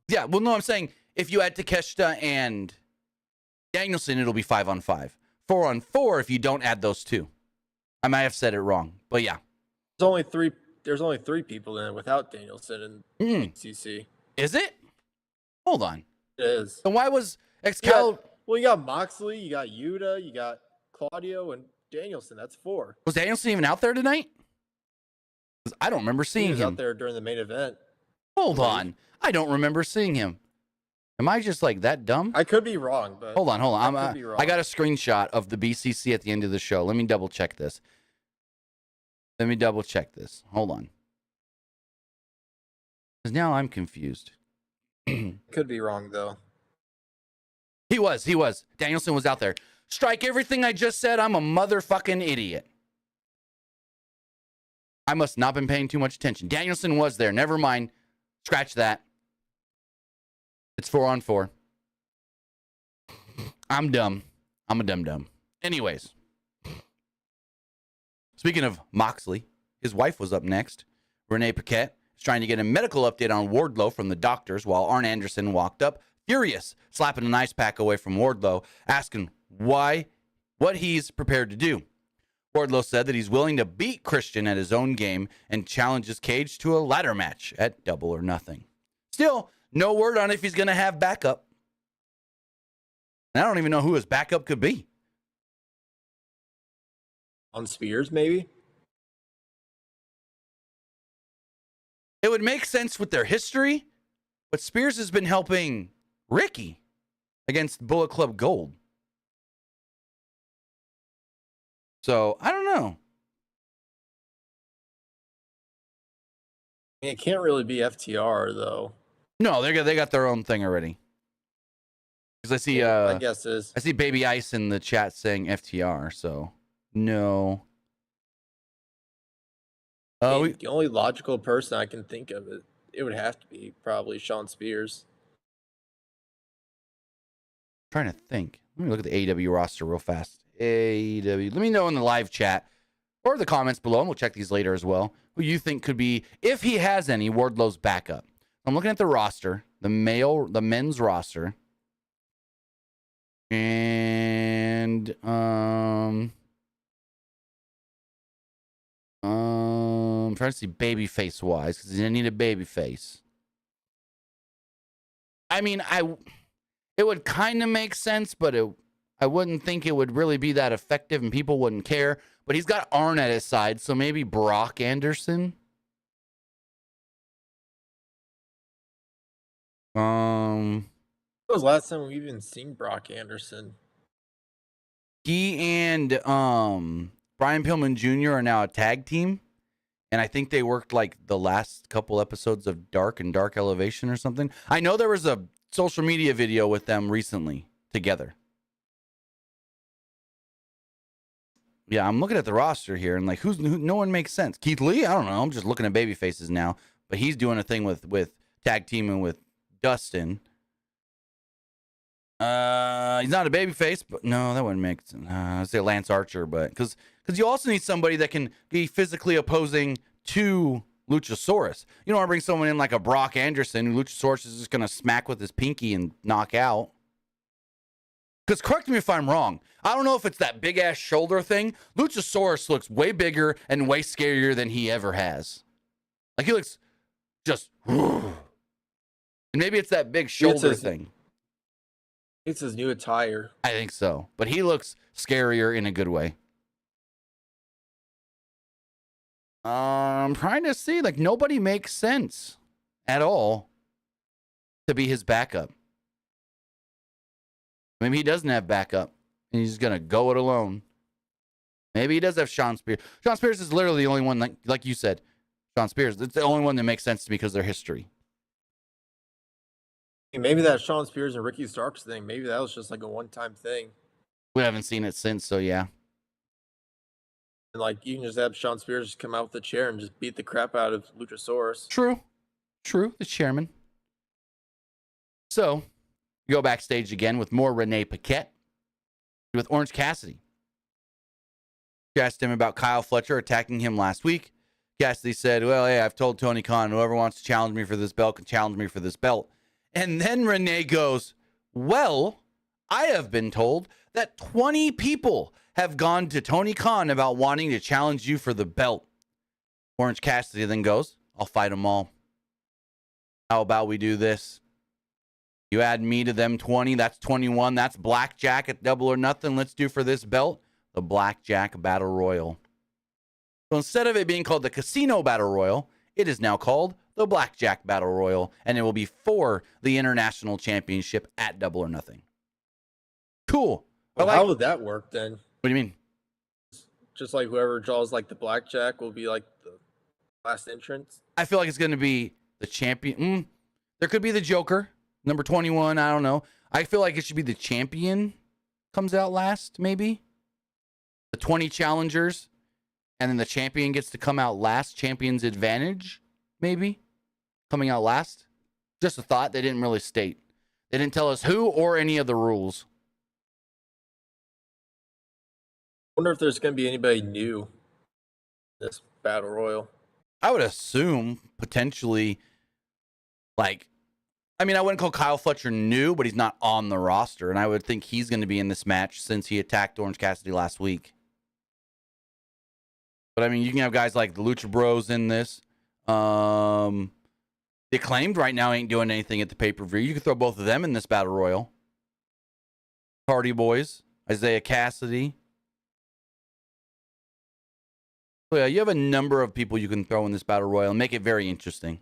Yeah, well, no, I'm saying if you add Takeshita and Danielson, it'll be 5-on-5. 4-on-4 if you don't add those two. I might have said it wrong, but yeah. There's only three people in it without Danielson and BCC. Is it? Hold on. It is. Then why was Excalibur? You got Moxley, you got Yuta, you got Claudio, and Danielson. That's 4. Was Danielson even out there tonight? I don't remember seeing he was him out there during the main event. Hold on. I don't remember seeing him. Am I just that dumb? I could be wrong, but hold on. I got a screenshot of the BCC at the end of the show. Let me double check this. Hold on. Because now I'm confused. Could be wrong, though. He was. Danielson was out there. Strike everything I just said. I'm a motherfucking idiot. I must not been paying too much attention. Danielson was there. Never mind. Scratch that. It's 4-on-4. I'm dumb. I'm a dum-dum. Anyways. Speaking of Moxley, his wife was up next. Renee Paquette is trying to get a medical update on Wardlow from the doctors while Arn Anderson walked up, furious, slapping an ice pack away from Wardlow, asking what he's prepared to do. Wardlow said that he's willing to beat Christian at his own game and challenges Cage to a ladder match at Double or Nothing. Still, no word on if he's going to have backup. And I don't even know who his backup could be. On Spears, maybe? It would make sense with their history, but Spears has been helping Ricky against Bullet Club Gold. So, I don't know. It can't really be FTR, though. No, they got their own thing already. Because I see, I guess it is. I see Baby Ice in the chat saying FTR, so no. I We mean, the only logical person I can think of, it would have to be probably Sean Spears. trying to think. Let me look at the AEW roster real fast. AEW. Let me know in the live chat or the comments below, and we'll check these later as well, who you think could be, if he has any, Wardlow's backup. I'm looking at the roster, the men's roster. And I'm trying to see babyface wise, because he didn't need a babyface. I mean, it would kind of make sense, but I wouldn't think it would really be that effective and people wouldn't care. But he's got Arn at his side, so maybe Brock Anderson. When was the last time we've even seen Brock Anderson? He and Brian Pillman Jr. are now a tag team. And I think they worked like the last couple episodes of Dark and Dark Elevation or something. I know there was a social media video with them recently together. Yeah, I'm looking at the roster here and like no one makes sense. Keith Lee? I don't know. I'm just looking at baby faces now. But he's doing a thing with tag teaming with Dustin. He's not a baby face, but no, that wouldn't make sense. I'd say Lance Archer, but because you also need somebody that can be physically opposing to Luchasaurus. You don't want to bring someone in like a Brock Anderson who Luchasaurus is just going to smack with his pinky and knock out. Because correct me if I'm wrong. I don't know if it's that big-ass shoulder thing. Luchasaurus looks way bigger and way scarier than he ever has. Like, he looks just... And maybe it's that big shoulder thing. It's his new attire. I think so. But he looks scarier in a good way. I'm trying to see. Like, nobody makes sense at all to be his backup. Maybe he doesn't have backup, and he's going to go it alone. Maybe he does have Sean Spears. Sean Spears is literally the only one, like you said, Sean Spears. It's the only one that makes sense to me because of their history. Maybe that Sean Spears and Ricky Starks thing, maybe that was just like a one-time thing. We haven't seen it since, so yeah. And like, you can just have Sean Spears just come out with the chair and just beat the crap out of Luchasaurus. True, the chairman. So, you go backstage again with more Renee Paquette with Orange Cassidy. She asked him about Kyle Fletcher attacking him last week. Cassidy said, well, hey, I've told Tony Khan, whoever wants to challenge me for this belt can challenge me for this belt. And then Renee goes, well, I have been told that 20 people have gone to Tony Khan about wanting to challenge you for the belt. Orange Cassidy then goes, I'll fight them all. How about we do this? You add me to them 20, that's 21. That's Blackjack at Double or Nothing. Let's do for this belt the Blackjack Battle Royal. So instead of it being called the Casino Battle Royal, it is now called the Blackjack Battle Royal, and it will be for the International Championship at Double or Nothing. Cool. Well, how would that work then? What do you mean? Just like whoever draws like the Blackjack will be like the last entrance? I feel like it's going to be the champion. There could be the Joker. Number 21, I don't know. I feel like it should be the champion comes out last, maybe. The 20 challengers, and then the champion gets to come out last. Champion's advantage, maybe, coming out last. Just a thought. They didn't really state. They didn't tell us who or any of the rules. I wonder if there's going to be anybody new in this Battle Royal. I would assume, potentially, like... I mean, I wouldn't call Kyle Fletcher new, but he's not on the roster. And I would think he's going to be in this match since he attacked Orange Cassidy last week. But, I mean, you can have guys like the Lucha Bros in this. The Acclaimed right now ain't doing anything at the pay-per-view. You could throw both of them in this Battle Royal. Hardy Boys, Isaiah Cassidy. So, yeah, you have a number of people you can throw in this Battle Royal and make it very interesting.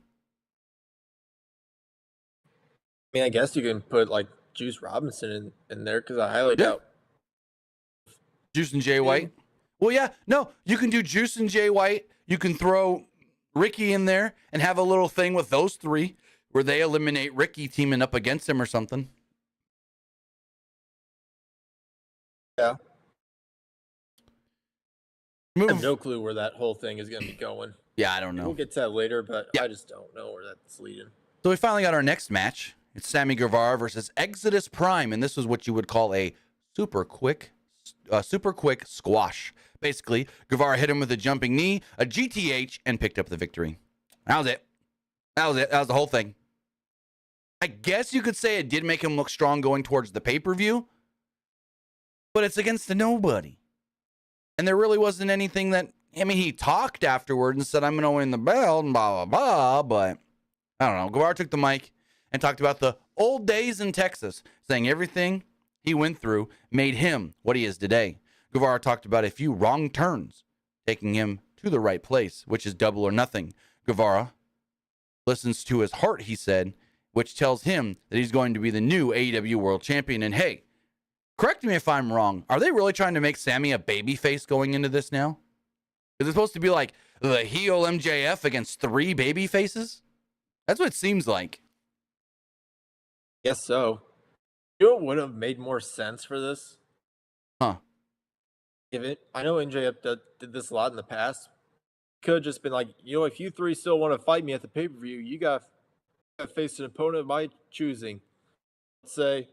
I mean, I guess you can put like Juice Robinson in there because I highly doubt Juice and Jay White. Well, yeah, no, you can do Juice and Jay White. You can throw Ricky in there and have a little thing with those three where they eliminate Ricky teaming up against him or something. Yeah. I have no clue where that whole thing is going to be going. Yeah, I don't know. We'll get to that later, but Yeah. I just don't know where that's leading. So we finally got our next match. It's Sammy Guevara versus Exodus Prime, and this was what you would call a super quick squash. Basically, Guevara hit him with a jumping knee, a GTH, and picked up the victory. That was it. That was the whole thing. I guess you could say it did make him look strong going towards the pay-per-view, but it's against a nobody. And there really wasn't anything that, I mean, he talked afterward and said, I'm going to win the belt and blah, blah, blah, but I don't know. Guevara took the mic and talked about the old days in Texas, saying everything he went through made him what he is today. Guevara talked about a few wrong turns, taking him to the right place, which is double or nothing. Guevara listens to his heart, he said, which tells him that he's going to be the new AEW World Champion. And hey, correct me if I'm wrong. Are they really trying to make Sammy a babyface going into this now? Is it supposed to be like the heel MJF against 3 baby faces? That's what it seems like. Guess so. You know what would have made more sense for this? Huh. I know MJF did this a lot in the past. Could have just been like, if you 3 still want to fight me at the pay-per-view, you got to face an opponent of my choosing. Let's say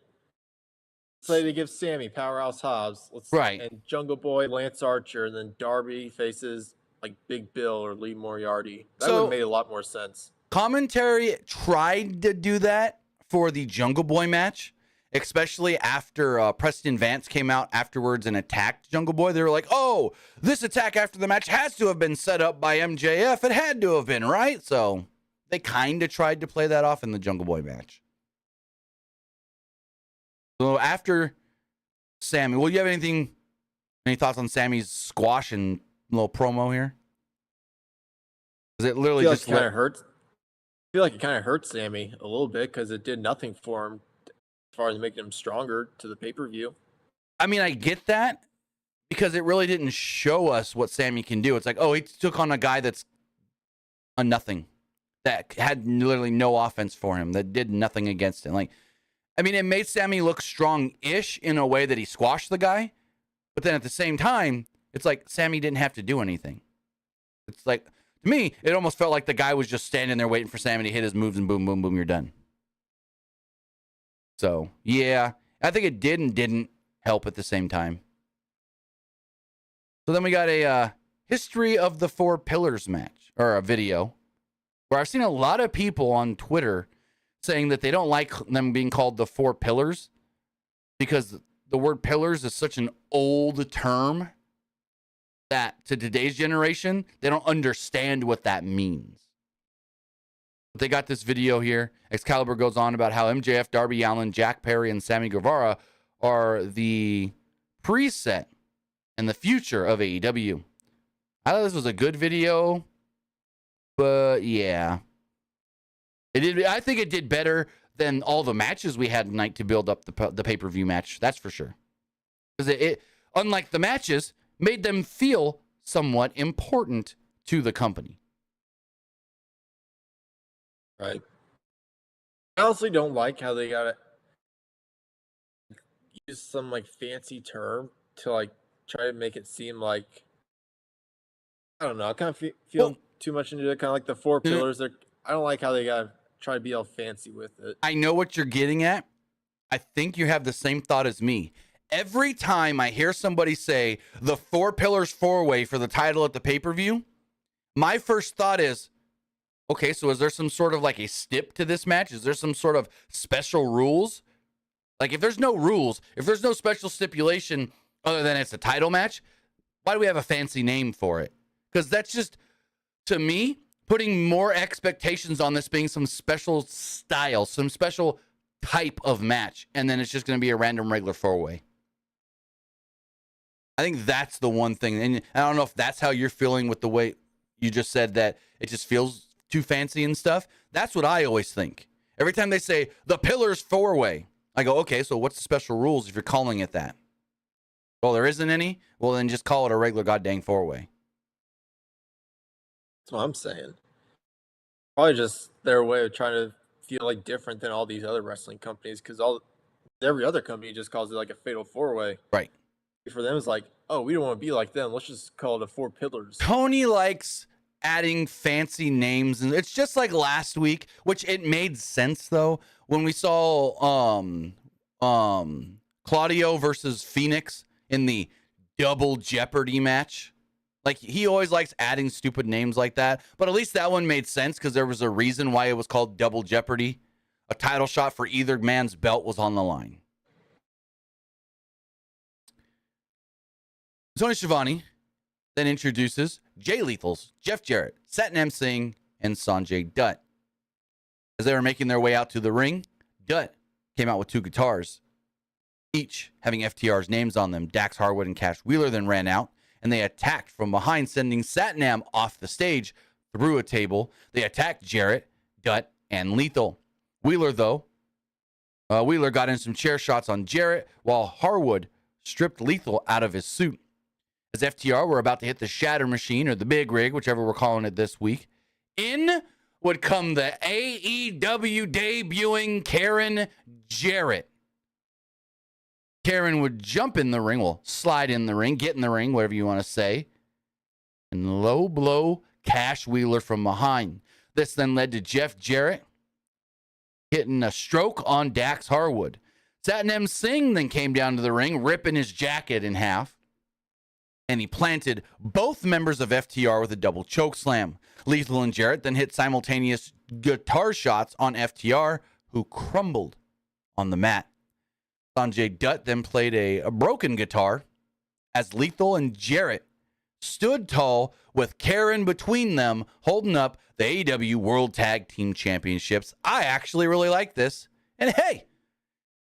they give Sammy Powerhouse Hobbs. Right. And Jungle Boy, Lance Archer, and then Darby faces like Big Bill or Lee Moriarty. That would have made a lot more sense. Commentary tried to do that for the Jungle Boy match, especially after Preston Vance came out afterwards and attacked Jungle Boy. They were like, oh, this attack after the match has to have been set up by MJF. It had to have been, right? So they kind of tried to play that off in the Jungle Boy match. So after Sammy, you have any thoughts on Sammy's squash and little promo here? Because it literally just kind of hurts. I feel like it kind of hurt Sammy a little bit because it did nothing for him as far as making him stronger to the pay-per-view. I mean, I get that because it really didn't show us what Sammy can do. It's like, oh, he took on a guy that's a nothing, that had literally no offense for him, that did nothing against him. Like, I mean, it made Sammy look strong-ish in a way that he squashed the guy, but then at the same time, it's like Sammy didn't have to do anything. It's like, to me, it almost felt like the guy was just standing there waiting for Sammy to hit his moves and boom, boom, boom, you're done. So, yeah, I think it did and didn't help at the same time. So then we got a History of the 4 Pillars match, or a video, where I've seen a lot of people on Twitter saying that they don't like them being called the 4 Pillars because the word pillars is such an old term that to today's generation, they don't understand what that means. But they got this video here. Excalibur goes on about how MJF, Darby Allin, Jack Perry, and Sammy Guevara are the preset and the future of AEW. I thought this was a good video, but yeah. I think it did better than all the matches we had tonight to build up the pay-per-view match. That's for sure. Because it, unlike the matches, made them feel somewhat important to the company. Right. I honestly don't like how they gotta use some like fancy term to like try to make it seem like, I don't know. I kind of feel too much into it. Kind of like the 4 pillars. I don't like how they gotta try to be all fancy with it. I know what you're getting at. I think you have the same thought as me. Every time I hear somebody say the 4 Pillars 4-way for the title at the pay-per-view, my first thought is, okay, so is there some sort of like a stip to this match? Is there some sort of special rules? Like if there's no rules, if there's no special stipulation other than it's a title match, why do we have a fancy name for it? Because that's just, to me, putting more expectations on this being some special style, some special type of match, and then it's just going to be a random regular 4-way. I think that's the one thing, and I don't know if that's how you're feeling with the way you just said that it just feels too fancy and stuff. That's what I always think. Every time they say the Pillars 4-way, I go, okay, so what's the special rules if you're calling it that? Well, there isn't any. Well, then just call it a regular goddamn 4-way. That's what I'm saying. Probably just their way of trying to feel like different than all these other wrestling companies, because every other company just calls it like a fatal 4-way. Right. For them, it's like, oh, we don't want to be like them. Let's just call it a 4 pillars. Tony likes adding fancy names, and it's just like last week, which it made sense though when we saw Claudio versus Phoenix in the Double Jeopardy match. Like, he always likes adding stupid names like that, but at least that one made sense because there was a reason why it was called Double Jeopardy. A title shot for either man's belt was on the line. Tony Schiavone then introduces Jay Lethal's Jeff Jarrett, Satnam Singh, and Sanjay Dutt. As they were making their way out to the ring, Dutt came out with 2 guitars, each having FTR's names on them. Dax Harwood and Cash Wheeler then ran out, and they attacked from behind, sending Satnam off the stage through a table. They attacked Jarrett, Dutt, and Lethal. Wheeler got in some chair shots on Jarrett, while Harwood stripped Lethal out of his suit. As FTR were about to hit the Shatter Machine, or the Big Rig, whichever we're calling it this week, in would come the AEW debuting Karen Jarrett. Karen would jump in the ring, well, slide in the ring, get in the ring, whatever you want to say, and low blow Cash Wheeler from behind. This then led to Jeff Jarrett hitting a stroke on Dax Harwood. Satnam Singh then came down to the ring, ripping his jacket in half, and he planted both members of FTR with a double choke slam. Lethal and Jarrett then hit simultaneous guitar shots on FTR, who crumbled on the mat. Sanjay Dutt then played a broken guitar as Lethal and Jarrett stood tall with Karen between them, holding up the AEW World Tag Team Championships. I actually really like this. And hey,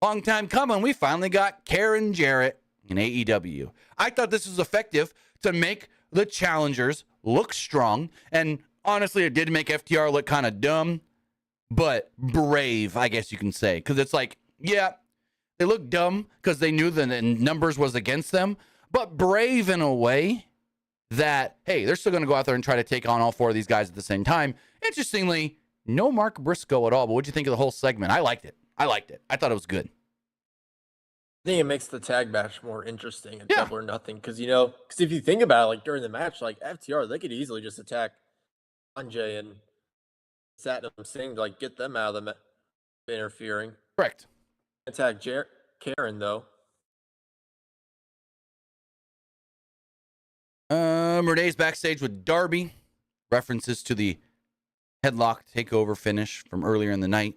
long time coming, we finally got Karen Jarrett in AEW. I thought this was effective to make the challengers look strong. And honestly, it did make FTR look kind of dumb, but brave, I guess you can say. Because it's like, yeah, they look dumb because they knew the numbers was against them, but brave in a way that, hey, they're still going to go out there and try to take on all 4 of these guys at the same time. Interestingly, no Mark Briscoe at all. But what'd you think of the whole segment? I liked it. I thought it was good. I think it makes the tag match more interesting and Double or Nothing. Because if you think about it, like during the match, like FTR, they could easily just attack Sanjay and Satnam Singh to like get them out of the interfering. Correct. Attack Karen, though. Renee's backstage with Darby. References to the headlock takeover finish from earlier in the night.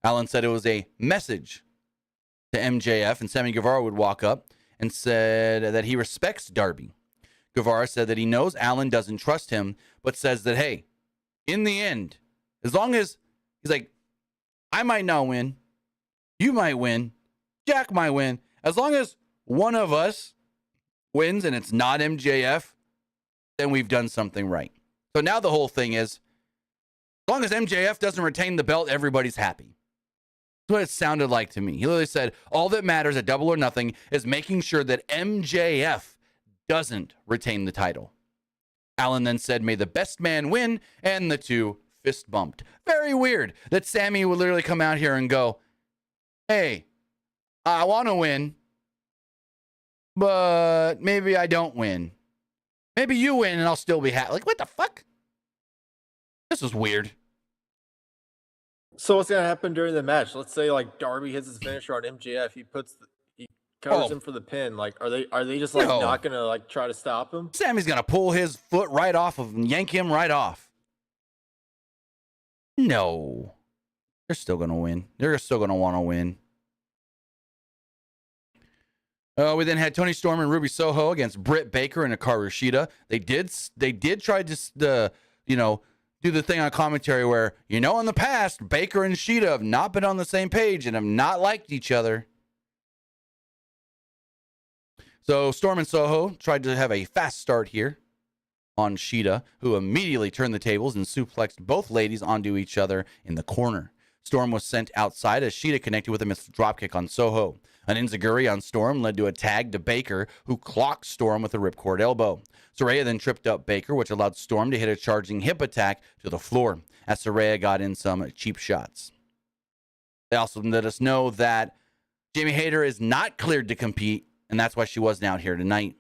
Alan said it was a message to MJF, and Sammy Guevara would walk up and said that he respects Darby. Guevara said that he knows Alan doesn't trust him, but says that, hey, in the end, as long as, he's like, I might not win, you might win, Jack might win, as long as one of us wins and it's not MJF, then we've done something right. So now the whole thing is, as long as MJF doesn't retain the belt, everybody's happy. That's what it sounded like to me. He literally said, all that matters at Double or Nothing is making sure that MJF doesn't retain the title. Alan then said, may the best man win, and the 2 fist bumped. Very weird that Sammy would literally come out here and go, hey, I want to win, but maybe I don't win. Maybe you win and I'll still be happy. Like, what the fuck? This is weird. So what's gonna happen during the match? Let's say like Darby hits his finisher on MJF. He covers him for the pin. Like, are they just like not gonna like try to stop him? Sammy's gonna pull his foot right off of him, yank him right off. No, they're still gonna win. They're still gonna want to win. We then had Tony Storm and Ruby Soho against Britt Baker and Hikaru Shida. They did try to do the thing on commentary where, in the past, Baker and Shida have not been on the same page and have not liked each other. So Storm and Soho tried to have a fast start here on Shida, who immediately turned the tables and suplexed both ladies onto each other in the corner. Storm was sent outside as Shida connected with a missed dropkick on Soho. An enziguri on Storm led to a tag to Baker, who clocked Storm with a ripcord elbow. Saraya then tripped up Baker, which allowed Storm to hit a charging hip attack to the floor, as Saraya got in some cheap shots. They also let us know that Jamie Hayter is not cleared to compete, and that's why she wasn't out here tonight.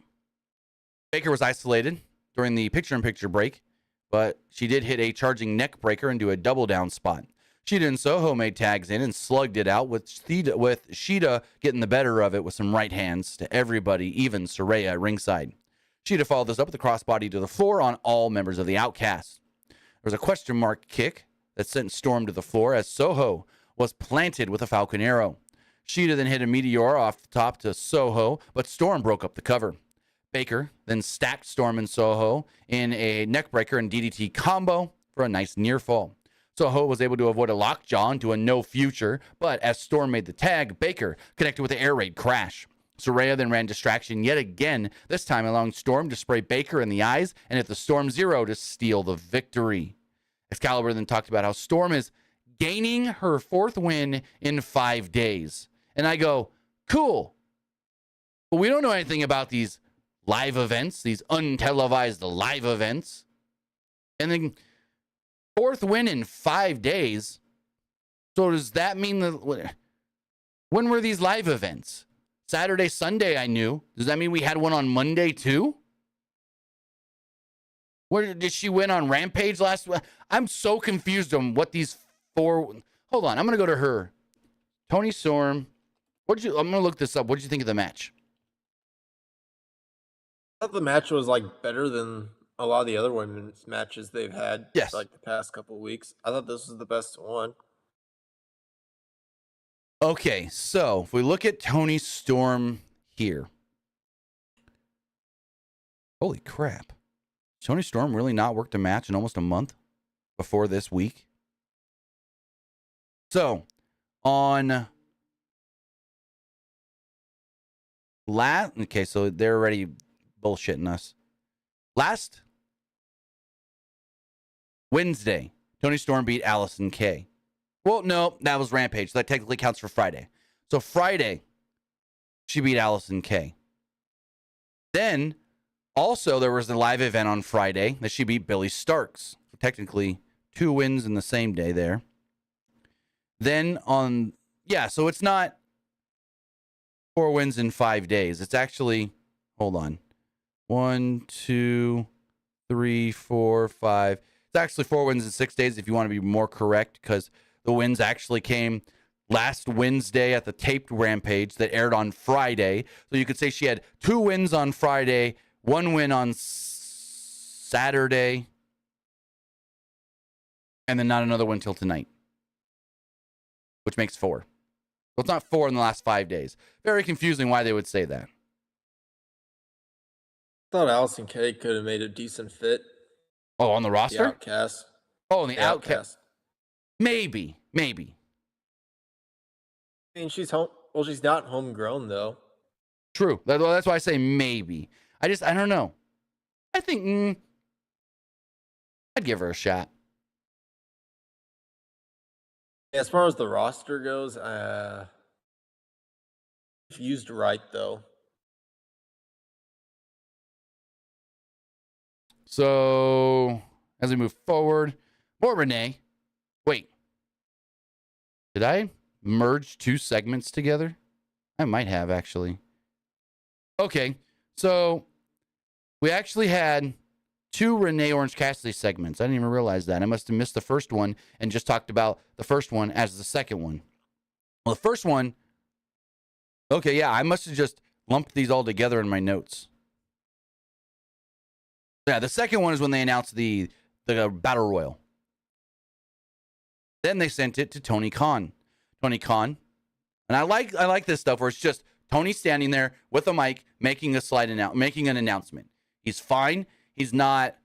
Baker was isolated during the picture-in-picture break, but she did hit a charging neck breaker into a double down spot. Shida and Soho made tags in and slugged it out with Shida getting the better of it with some right hands to everybody, even Saraya at ringside. Shida followed this up with a crossbody to the floor on all members of the Outcast. There was a question mark kick that sent Storm to the floor as Soho was planted with a Falcon Arrow. Shida then hit a Meteor off the top to Soho, but Storm broke up the cover. Baker then stacked Storm and Soho in a neckbreaker and DDT combo for a nice near fall. Soho was able to avoid a lockjaw into a no future, but as Storm made the tag, Baker connected with the air raid crash. Saraya then ran distraction yet again, this time allowing Storm to spray Baker in the eyes and hit the Storm Zero to steal the victory. Excalibur then talked about how Storm is gaining her 4th win in 5 days. And I go, cool. But we don't know anything about these live events, these untelevised live events. And then 4th win in 5 days. So does that mean that when were these live events? Saturday, Sunday, I knew. Does that mean we had one on Monday too? Where did she win on Rampage last week? I'm so confused on what these 4. Hold on, I'm gonna go to her. Toni Storm. I'm gonna look this up. What did you think of the match? I thought the match was like better than a lot of the other women's matches they've had. Yes. Like the past couple of weeks. I thought this was the best one. Okay, so if we look at Toni Storm here. Holy crap. Toni Storm really not worked a match in almost a month before this week. So, on okay, so they're already bullshitting us. Last Wednesday, Toni Storm beat Allison Kay. Well, no, that was Rampage. So that technically counts for Friday. So Friday, she beat Allison Kay. Then, also, there was the live event on Friday that she beat Billy Starks. So technically, 2 wins in the same day there. Then so it's not 4 wins in 5 days. It's actually, hold on. 1, 2, 3, 4, 5. It's actually 4 wins in 6 days if you want to be more correct, because the wins actually came last Wednesday at the taped Rampage that aired on Friday. So you could say she had 2 wins on Friday, 1 win on Saturday, and then not another win till tonight, which makes 4. So it's not 4 in the last 5 days. Very confusing why they would say that. I thought Allison Kay could have made a decent fit. Oh, on the roster? The Outcast. Oh, on the Outcast. Maybe. I mean, she's home. Well, she's not homegrown though. True. That's why I say maybe. I don't know. I think I'd give her a shot. As far as the roster goes, if used right though. So as we move forward, more Renee. Wait. Did I merge 2 segments together? I might have, actually. Okay, so we actually had 2 Renee Orange Cassidy segments. I didn't even realize that. I must have missed the first one and just talked about the first one as the second one. Well, the first one, okay, yeah, I must have just lumped these all together in my notes. Yeah, the second one is when they announced the Battle Royal. Then they sent it to Tony Khan. Tony Khan. And I like this stuff where it's just Tony standing there with a mic making an announcement. He's fine. He's not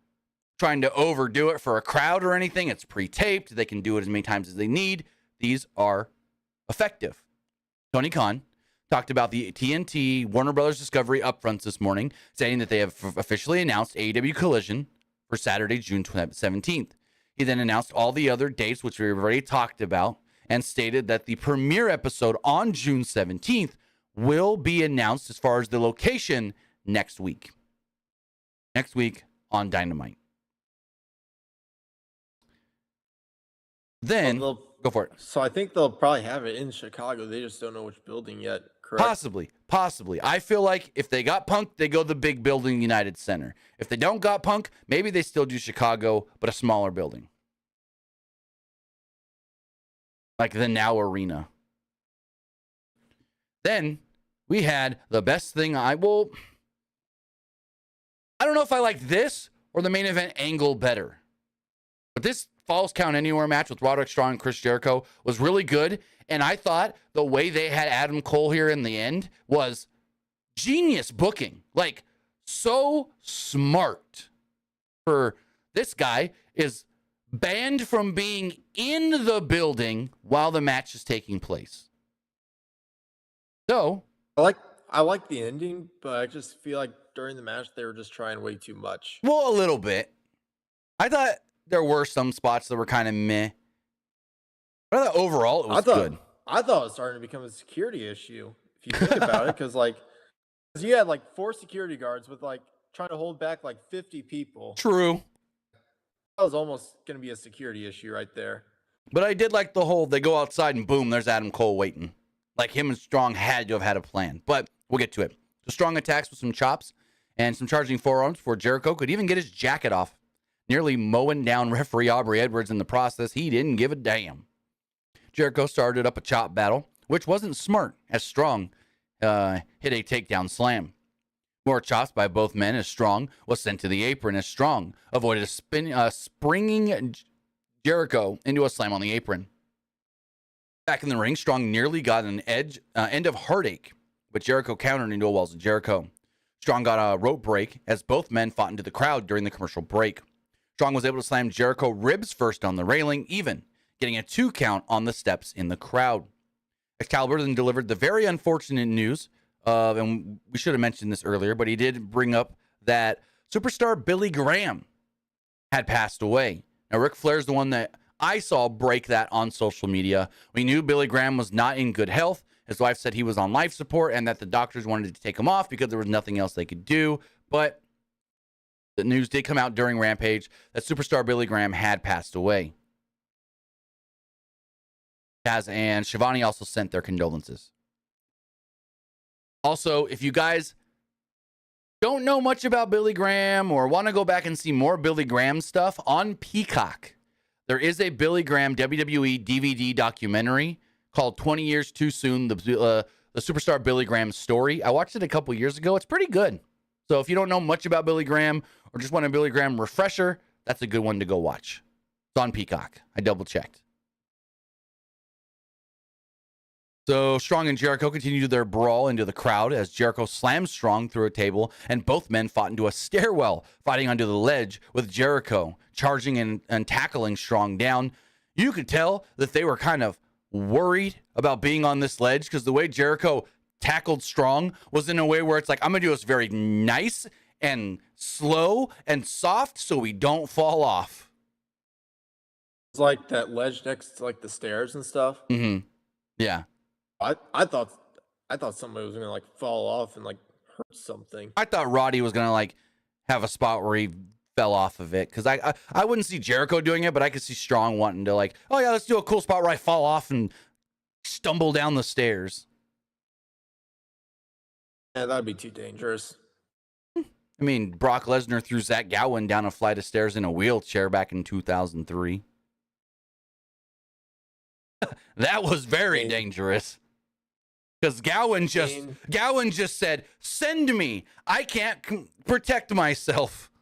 trying to overdo it for a crowd or anything. It's pre-taped. They can do it as many times as they need. These are effective. Tony Khan talked about the TNT Warner Brothers Discovery upfronts this morning, saying that they have officially announced AEW Collision for Saturday, June 17th. He then announced all the other dates, which we've already talked about, and stated that the premiere episode on June 17th will be announced as far as the location next week. Next week on Dynamite. Then, go for it. So I think they'll probably have it in Chicago. They just don't know which building yet. correct? Possibly. I feel like if they got Punk, they go the big building, United Center. If they don't got Punk, maybe they still do Chicago, but a smaller building. Like the Now Arena. Then we had the best thing I don't know if I like this or the main event angle better. But this Falls Count Anywhere match with Roderick Strong and Chris Jericho was really good. And I thought the way they had Adam Cole here in the end was genius booking. Like, so smart. For this guy is banned from being in the building while the match is taking place. So I like the ending, but I just feel like during the match they were just trying way too much. Well, a little bit. I thought there were some spots that were kind of meh. But I thought overall it was good. I thought it was starting to become a security issue, if you think about it, because you had like 4 security guards with like trying to hold back like 50 people. True. That was almost going to be a security issue right there. But I did like the whole, they go outside and boom, there's Adam Cole waiting. Like him and Strong had to have had a plan. But we'll get to it. So Strong attacks with some chops and some charging forearms before Jericho could even get his jacket off, nearly mowing down referee Aubrey Edwards in the process. He didn't give a damn. Jericho started up a chop battle, which wasn't smart, as Strong hit a takedown slam. More chops by both men as Strong was sent to the apron as Strong avoided a springing Jericho into a slam on the apron. Back in the ring, Strong nearly got an end of heartache, but Jericho countered into a walls of Jericho. Strong got a rope break as both men fought into the crowd during the commercial break. Strong was able to slam Jericho ribs first on the railing, even getting a 2 count on the steps in the crowd. Excalibur then delivered the very unfortunate news of, and we should have mentioned this earlier, but he did bring up that superstar Billy Graham had passed away. Now, Ric Flair's the one that I saw break that on social media. We knew Billy Graham was not in good health. His wife said he was on life support and that the doctors wanted to take him off because there was nothing else they could do. But the news did come out during Rampage that superstar Billy Graham had passed away. Taz and Shivani also sent their condolences. Also, if you guys don't know much about Billy Graham or want to go back and see more Billy Graham stuff, on Peacock, there is a Billy Graham WWE DVD documentary called 20 Years Too Soon, the superstar Billy Graham story. I watched it a couple years ago. It's pretty good. So if you don't know much about Billy Graham or just want a Billy Graham refresher, that's a good one to go watch. It's on Peacock. I double-checked. So Strong and Jericho continued their brawl into the crowd as Jericho slammed Strong through a table, and both men fought into a stairwell, fighting under the ledge with Jericho charging and tackling Strong down. You could tell that they were kind of worried about being on this ledge because the way Jericho tackled Strong was in a way where it's like, I'm going to do this very nice and slow and soft so we don't fall off. It's like that ledge next to like the stairs and stuff. Mm-hmm. Yeah. I thought somebody was gonna like fall off and like hurt something. I thought Roddy was gonna like have a spot where he fell off of it because I wouldn't see Jericho doing it, but I could see Strong wanting to like, oh yeah, let's do a cool spot where I fall off and stumble down the stairs. Yeah, that'd be too dangerous. I mean, Brock Lesnar threw Zach Gowen down a flight of stairs in a wheelchair back in 2003. That was very dangerous. Because Gowen just said, send me. I can't protect myself.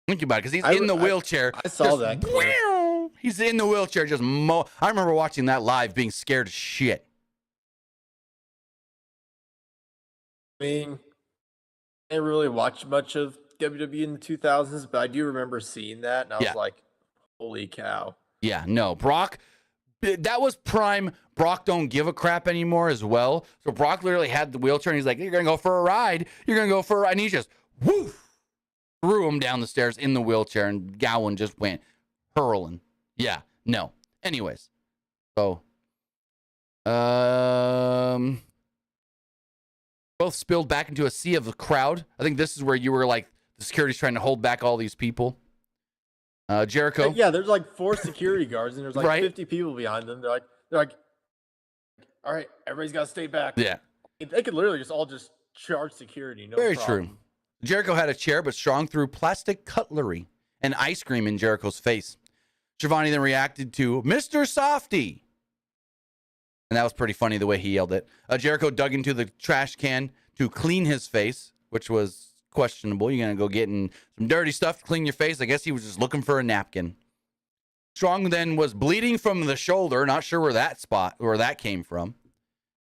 Think about it, because he's in the wheelchair. I saw that. He's in the wheelchair just I remember watching that live being scared as shit. I mean, I didn't really watch much of WWE in the 2000s, but I do remember seeing that, and I was like, holy cow. Yeah, no, Brock... That was prime Brock don't give a crap anymore as well. So Brock literally had the wheelchair and he's like, you're going to go for a ride. You're going to go for a ride. And he just threw him down the stairs in the wheelchair and Gowen just went hurling. Yeah, no. Anyways. So, both spilled back into a sea of the crowd. I think this is where you were like, the security's trying to hold back all these people. Jericho. Yeah, there's like 4 security guards and there's like 50 people behind them. They're like, all right, everybody's got to stay back. Yeah. They could literally just all just charge security. No Very problem. true. Jericho had a chair, but Strong threw plastic cutlery and ice cream in Jericho's face. Schiavone then reacted to Mr. Softy. And that was pretty funny the way he yelled it. Jericho dug into the trash can to clean his face, which was questionable. You're going to go get in some dirty stuff to clean your face. I guess he was just looking for a napkin. Strong then was bleeding from the shoulder. Not sure where that came from.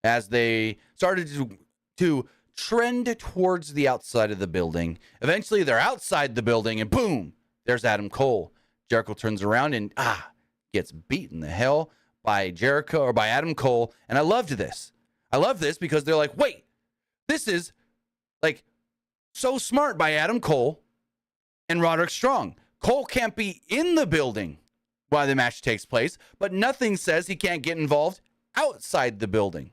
As they started to trend towards the outside of the building. Eventually, they're outside the building, and boom, there's Adam Cole. Jericho turns around and gets beaten the hell by Jericho or by Adam Cole. And I loved this. I love this because they're like, wait, this is like so smart by Adam Cole and Roderick Strong. Cole can't be in the building while the match takes place, but nothing says he can't get involved outside the building.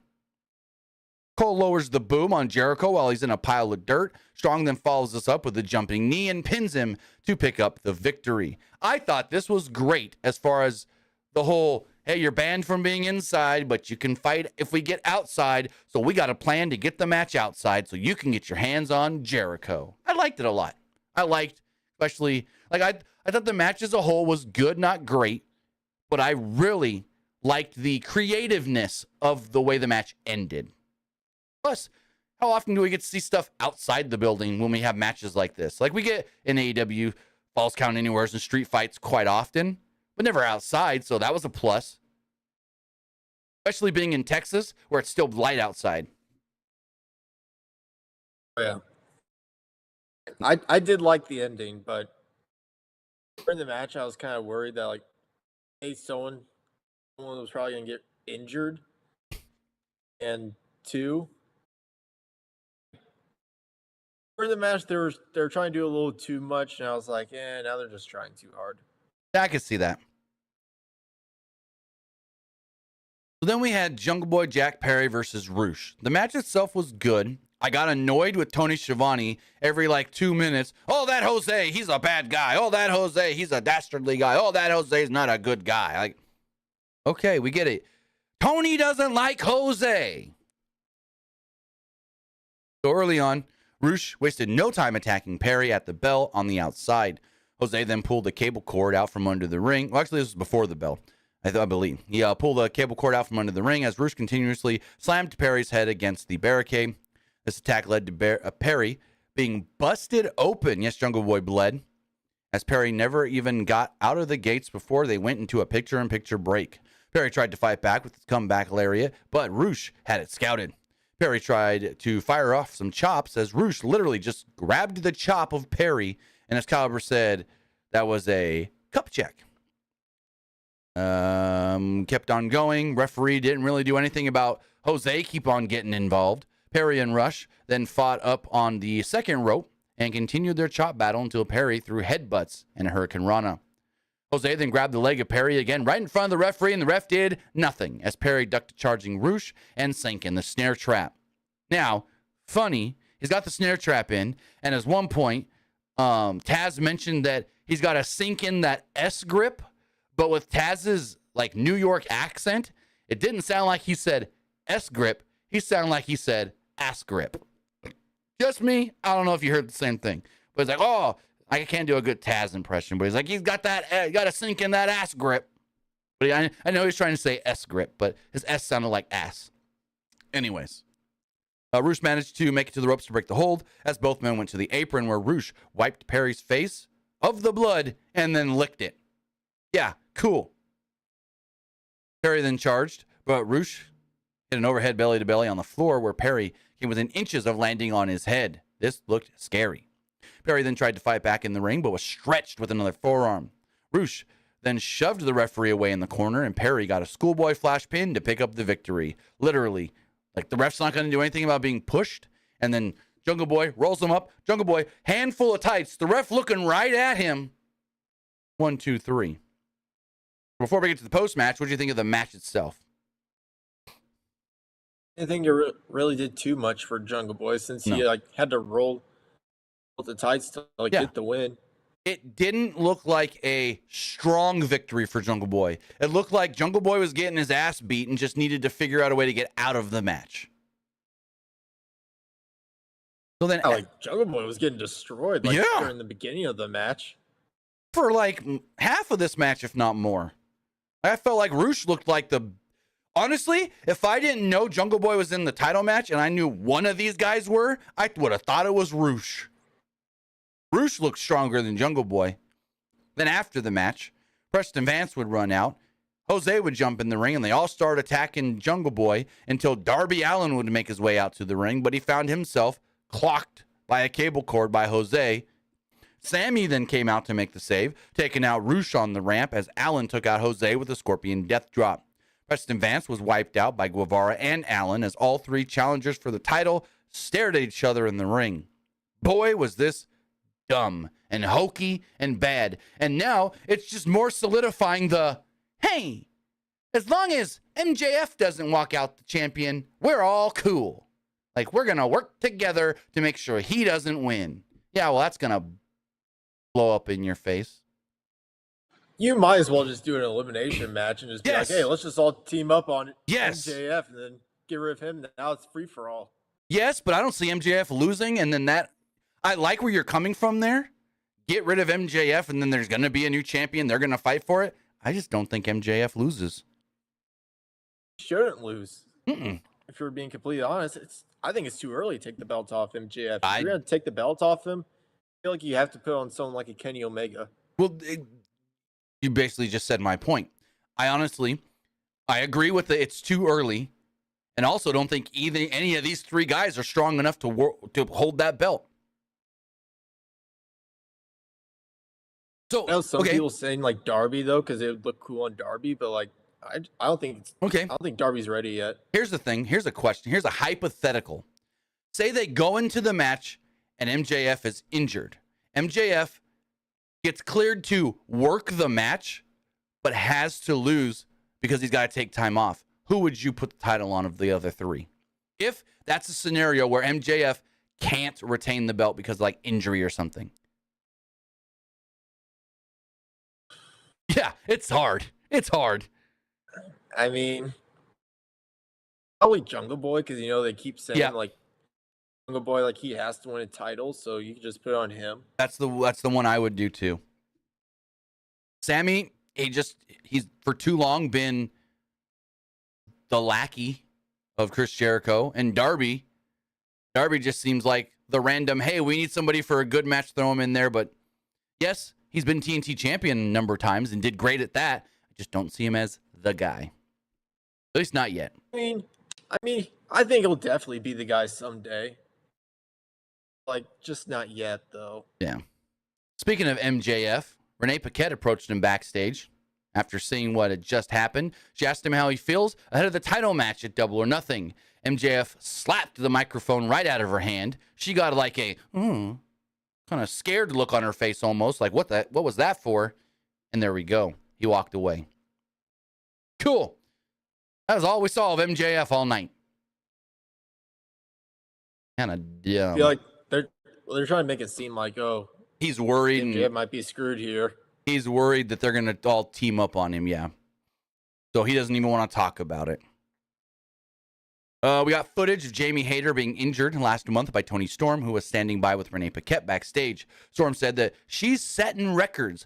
Cole lowers the boom on Jericho while he's in a pile of dirt. Strong then follows this up with a jumping knee and pins him to pick up the victory. I thought this was great as far as the whole, hey, you're banned from being inside, but you can fight if we get outside. So we got a plan to get the match outside so you can get your hands on Jericho. I liked it a lot. I liked, especially, like I thought the match as a whole was good, not great, but I really liked the creativeness of the way the match ended. Plus, how often do we get to see stuff outside the building when we have matches like this? Like we get in AEW, Falls Count Anywheres and street fights quite often, but never outside, so that was a plus. Especially being in Texas, where it's still light outside. Yeah. I did like the ending, but during the match, I was kind of worried that, like, hey, someone was probably going to get injured. And two, for the match, they were trying to do a little too much, and I was like, now they're just trying too hard. I can see that. So then we had Jungle Boy Jack Perry versus Roosh. The match itself was good. I got annoyed with Tony Schiavone every 2 minutes. Oh, that Jose, he's a bad guy. Oh, that Jose, he's a dastardly guy. Oh, that Jose's not a good guy. Like, okay, we get it. Tony doesn't like Jose. So early on, Roosh wasted no time attacking Perry at the bell on the outside. Jose then pulled the cable cord out from under the ring. Well, actually, this was before the bell, I believe. He pulled the cable cord out from under the ring as Roosh continuously slammed Perry's head against the barricade. This attack led to Perry being busted open. Yes, Jungle Boy bled, as Perry never even got out of the gates before they went into a picture-in-picture break. Perry tried to fight back with his comeback lariat, but Roosh had it scouted. Perry tried to fire off some chops as Roosh literally just grabbed the chop of Perry, and Excalibur said that was a cup check. Kept on going. Referee didn't really do anything about Jose keep on getting involved. Perry and Rush then fought up on the second rope and continued their chop battle until Perry threw headbutts and a Hurricane Rana. Jose then grabbed the leg of Perry again right in front of the referee, and the ref did nothing as Perry ducked a charging Roosh and sank in the snare trap. Now, funny, he's got the snare trap in, and at one point, Taz mentioned that he's got to sink in that S grip, but with Taz's New York accent, it didn't sound like he said S grip. He sounded like he said ass grip. Just me. I don't know if you heard the same thing, but it's like, oh, I can't do a good Taz impression, but he's like, he's got that, got to sink in that ass grip. But I know he's trying to say S grip, but his S sounded like ass. Anyways, Roosh managed to make it to the ropes to break the hold as both men went to the apron where Roosh wiped Perry's face of the blood and then licked it. Yeah, cool. Perry then charged, but Roosh hit an overhead belly to belly on the floor where Perry came within inches of landing on his head. This looked scary. Perry then tried to fight back in the ring, but was stretched with another forearm. Roosh then shoved the referee away in the corner, and Perry got a schoolboy flash pin to pick up the victory. Literally, the ref's not going to do anything about being pushed, and then Jungle Boy rolls him up. Jungle Boy, handful of tights. The ref looking right at him. 1, 2, 3. Before we get to the post-match, what do you think of the match itself? I think it really did too much for Jungle Boy since he had to roll the tights to get the win. it didn't look like a strong victory for Jungle Boy. It looked like Jungle Boy was getting his ass beat and just needed to figure out a way to get out of the match. So then, like Jungle Boy was getting destroyed during the beginning of the match. For like half of this match, if not more. I felt like Roosh looked like honestly, if I didn't know Jungle Boy was in the title match and I knew one of these guys were, I would have thought it was Roosh. Roosh looked stronger than Jungle Boy. Then after the match, Preston Vance would run out. Jose would jump in the ring, and they all start attacking Jungle Boy until Darby Allin would make his way out to the ring, but he found himself clocked by a cable cord by Jose. Sammy then came out to make the save, taking out Roosh on the ramp as Allin took out Jose with a Scorpion Death Drop. Preston Vance was wiped out by Guevara and Allin as all three challengers for the title stared at each other in the ring. Boy, was this dumb and hokey and bad. And now it's just more solidifying hey, as long as MJF doesn't walk out the champion, we're all cool. Like, we're going to work together to make sure he doesn't win. Yeah, well, that's going to blow up in your face. You might as well just do an elimination match and just be like, hey, let's just all team up on MJF and then get rid of him. Now it's free for all. Yes, but I don't see MJF losing, and then I like where you're coming from there. Get rid of MJF, and then there's going to be a new champion. They're going to fight for it. I just don't think MJF loses. He shouldn't lose. If you're being completely honest, I think it's too early to take the belt off MJF. If you're going to take the belt off him, I feel like you have to put on someone like a Kenny Omega. Well, you basically just said my point. I agree with it's too early, and also don't think any of these three guys are strong enough to hold that belt. So I know some people saying like Darby though, because it would look cool on Darby, but like I don't think I don't think Darby's ready yet. Here's the thing. Here's a question. Here's a hypothetical. Say they go into the match and MJF is injured. MJF gets cleared to work the match, but has to lose because he's got to take time off. Who would you put the title on of the other three? If that's a scenario where MJF can't retain the belt because of like injury or something. Yeah, it's hard. It's hard. I mean, probably Jungle Boy, because they keep saying like Jungle Boy, like he has to win a title, so you can just put it on him. That's the one I would do too. Sammy, he's for too long been the lackey of Chris Jericho, and Darby just seems like the random, hey, we need somebody for a good match, throw him in there. But yes, he's been TNT champion a number of times and did great at that. I just don't see him as the guy. At least not yet. I mean, I think he'll definitely be the guy someday. Like, just not yet, though. Yeah. Speaking of MJF, Renee Paquette approached him backstage after seeing what had just happened. She asked him how he feels ahead of the title match at Double or Nothing. MJF slapped the microphone right out of her hand. She got like a kind of scared look on her face, almost like what was that for? And there we go. He walked away. Cool. That was all we saw of MJF all night. Kind of dumb. I feel like they're trying to make it seem like, he's worried. MJF might be screwed here. He's worried that they're going to all team up on him, yeah. So he doesn't even want to talk about it. We got footage of Jamie Hayter being injured last month by Toni Storm, who was standing by with Renee Paquette backstage. Storm said that she's setting records.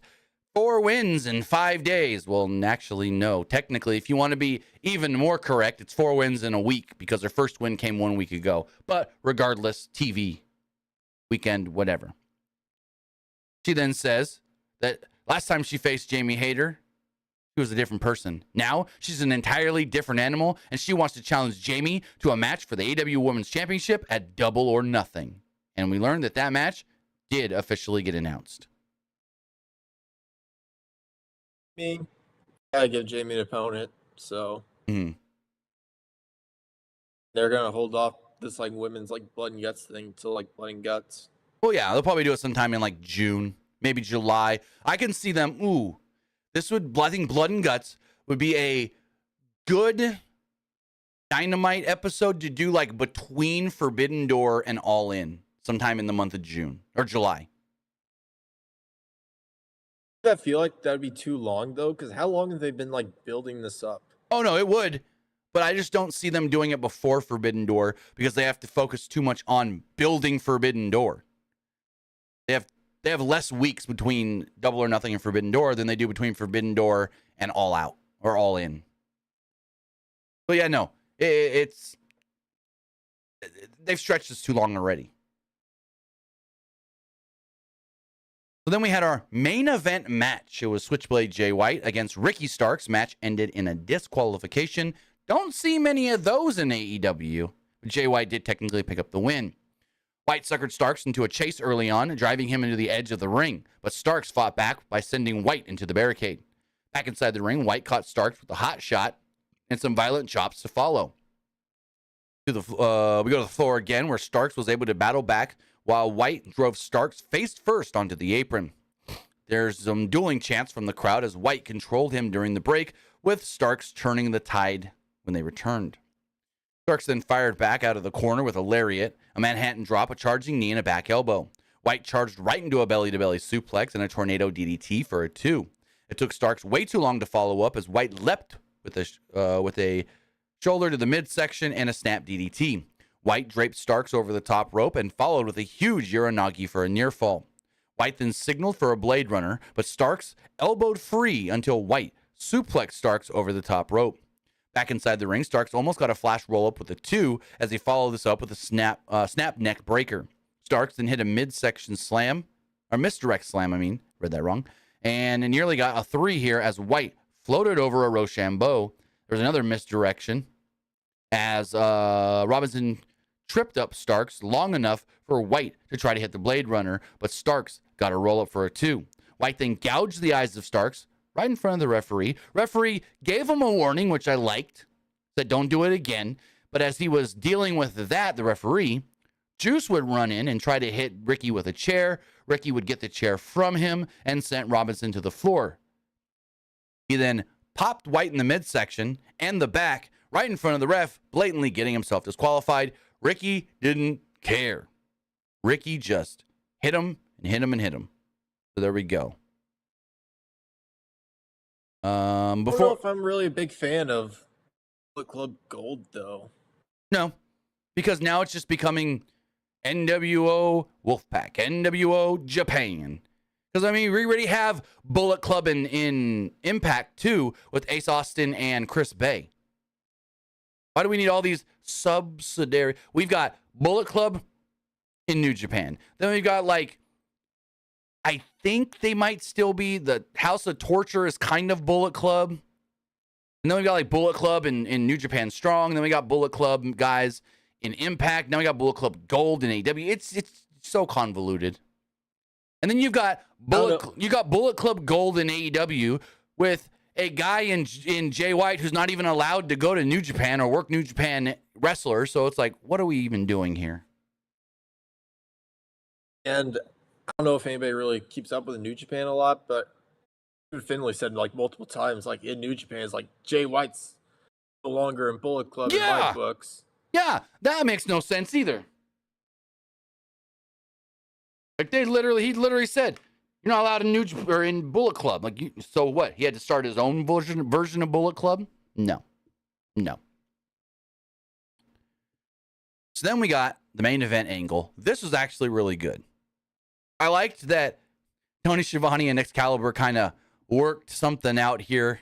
4 wins in 5 days. Well, actually, no. Technically, if you want to be even more correct, it's 4 wins in a week because her first win came 1 week ago. But regardless, TV, weekend, whatever. She then says that last time she faced Jamie Hayter, she was a different person. Now, she's an entirely different animal, and she wants to challenge Jamie to a match for the AEW Women's Championship at Double or Nothing. And we learned that match did officially get announced. I mean, gotta give Jamie an opponent, so they're gonna hold off this like women's like blood and guts thing till like blood and guts. Well, yeah, they'll probably do it sometime in like June, maybe July. I can see them. I think Blood and Guts would be a good Dynamite episode to do like between Forbidden Door and All In sometime in the month of June or July. that feel like that would be too long though? Because how long have they been like building this up? Oh no, it would. But I just don't see them doing it before Forbidden Door because they have to focus too much on building Forbidden Door. They have less weeks between Double or Nothing and Forbidden Door than they do between Forbidden Door and All Out or All In. But yeah, no, it's they've stretched this too long already. So then we had our main event match. It was Switchblade Jay White against Ricky Starks. Match ended in a disqualification. Don't see many of those in AEW. But Jay White did technically pick up the win. White suckered Starks into a chase early on, driving him into the edge of the ring. But Starks fought back by sending White into the barricade. Back inside the ring, White caught Starks with a hot shot and some violent chops to follow. We go to the floor again, where Starks was able to battle back while White drove Starks face first onto the apron. There's some dueling chants from the crowd as White controlled him during the break, with Starks turning the tide when they returned. Starks then fired back out of the corner with a lariat, a Manhattan drop, a charging knee, and a back elbow. White charged right into a belly-to-belly suplex and a tornado DDT for a 2. It took Starks way too long to follow up as White leapt with a shoulder to the midsection and a snap DDT. White draped Starks over the top rope and followed with a huge Uranagi for a near fall. White then signaled for a Blade Runner, but Starks elbowed free until White suplexed Starks over the top rope. Back inside the ring, Starks almost got a flash roll-up with a 2 as he followed this up with a snap neck breaker. Starks then hit a midsection slam, or misdirect slam, read that wrong, and nearly got a 3 here as White floated over a Rochambeau. There was another misdirection as Robinson tripped up Starks long enough for White to try to hit the Blade Runner, but Starks got a roll-up for a 2. White then gouged the eyes of Starks right in front of the referee. Referee gave him a warning, which I liked, said don't do it again. But as he was dealing with that, the referee, Juice would run in and try to hit Ricky with a chair. Ricky would get the chair from him and sent Robinson to the floor. He then popped White in the midsection and the back right in front of the ref, blatantly getting himself disqualified. Ricky didn't care. Ricky just hit him and hit him and hit him. So there we go. I don't know if I'm really a big fan of Bullet Club Gold, though. No, because now it's just becoming NWO Wolfpack, NWO Japan. Because, we already have Bullet Club in Impact, too, with Ace Austin and Chris Bay. Why do we need all these subsidiary? We've got Bullet Club in New Japan. Then we've got, I think they might still be the House of Torture is kind of Bullet Club. And then we got Bullet Club in New Japan Strong. And then we got Bullet Club guys in Impact. Now we got Bullet Club Gold in AEW. It's so convoluted. And then you've got Bullet Club Gold in AEW with a guy in Jay White who's not even allowed to go to New Japan or work New Japan wrestler. So it's what are we even doing here? And I don't know if anybody really keeps up with New Japan a lot, but Finley said multiple times, in New Japan, is Jay White's no longer in Bullet Club in my books. Yeah, that makes no sense either. He literally said, you're not allowed in Bullet Club. So what? He had to start his own version of Bullet Club? No. So then we got the main event angle. This was actually really good. I liked that Tony Schiavone and Excalibur kind of worked something out here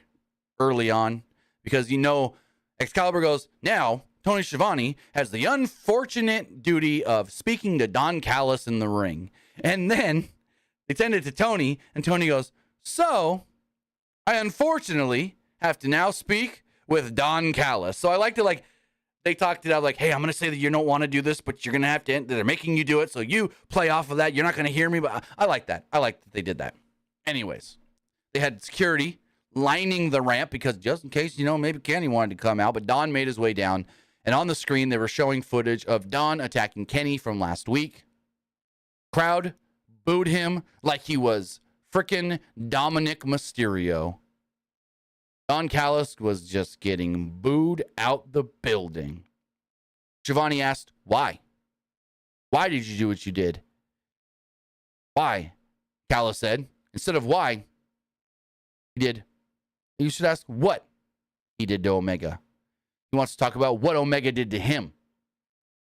early on because, Excalibur goes, now Tony Schiavone has the unfortunate duty of speaking to Don Callis in the ring. And then they send it to Tony, and Tony goes, so I unfortunately have to now speak with Don Callis. So I liked it they talked it out hey, I'm going to say that you don't want to do this, but you're going to have to, they're making you do it. So you play off of that. You're not going to hear me, but I like that. I like that they did that. Anyways, they had security lining the ramp because just in case, maybe Kenny wanted to come out, but Don made his way down. And on the screen, they were showing footage of Don attacking Kenny from last week. Crowd booed him like he was frickin' Dominic Mysterio. Don Callis was just getting booed out the building. Schiavone asked, why? Why did you do what you did? Why? Callis said. Instead of why, He did. You should ask what he did to Omega. He wants to talk about what Omega did to him.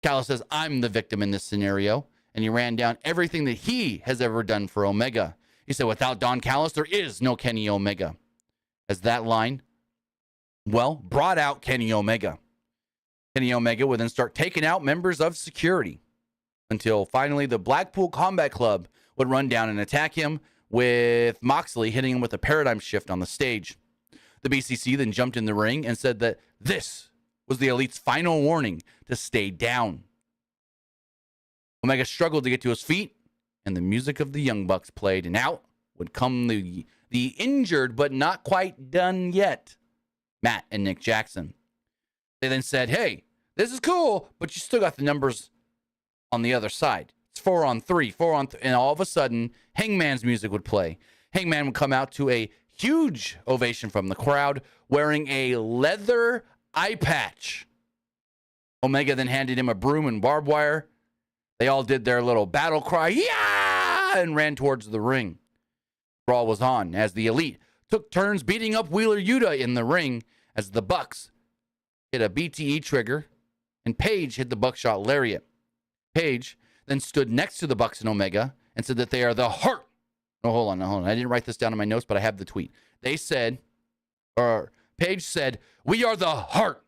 Callis says, I'm the victim in this scenario. And he ran down everything that he has ever done for Omega. He said, without Don Callis, there is no Kenny Omega. As that line, well, brought out Kenny Omega. Kenny Omega would then start taking out members of security until finally the Blackpool Combat Club would run down and attack him, with Moxley hitting him with a paradigm shift on the stage. The BCC then jumped in the ring and said that this was the Elite's final warning to stay down. Omega struggled to get to his feet, and the music of the Young Bucks played, and out would come the injured but not quite done yet, Matt and Nick Jackson. They then said, hey, this is cool, but you still got the numbers on the other side. It's 4-on-3, and all of a sudden, Hangman's music would play. Hangman would come out to a huge ovation from the crowd, wearing a leather eye patch. Omega then handed him a broom and barbed wire. They all did their little battle cry, yeah, and ran towards the ring. Brawl was on as the Elite took turns beating up Wheeler Yuta in the ring as the Bucks hit a BTE trigger and Paige hit the buckshot lariat. Paige then stood next to the Bucks and Omega and said that they are the heart. Oh, hold on. I didn't write this down in my notes, but I have the tweet. They said, or Paige said, we are the heart.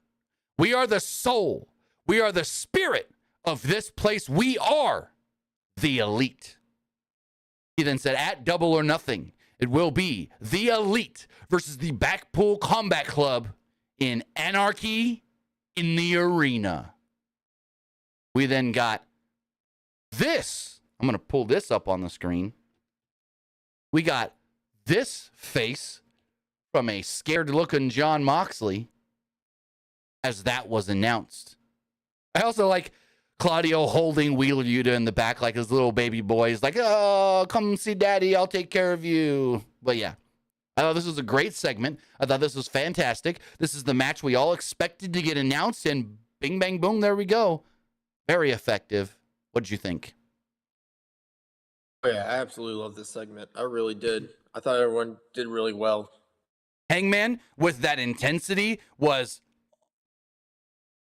We are the soul. We are the spirit of this place. We are the Elite. He then said, at Double or Nothing, it will be the Elite versus the Blackpool Combat Club in Anarchy in the Arena. We then got this. I'm going to pull this up on the screen. We got this face from a scared-looking Jon Moxley as that was announced. I also like Claudio holding Wheeler Yuta in the back like his little baby boy. He's like, oh, come see Daddy. I'll take care of you. But yeah, I thought this was a great segment. I thought this was fantastic. This is the match we all expected to get announced, and bing, bang, boom, there we go. Very effective. What did you think? Oh, yeah, I absolutely love this segment. I really did. I thought everyone did really well. Hangman, with that intensity, was...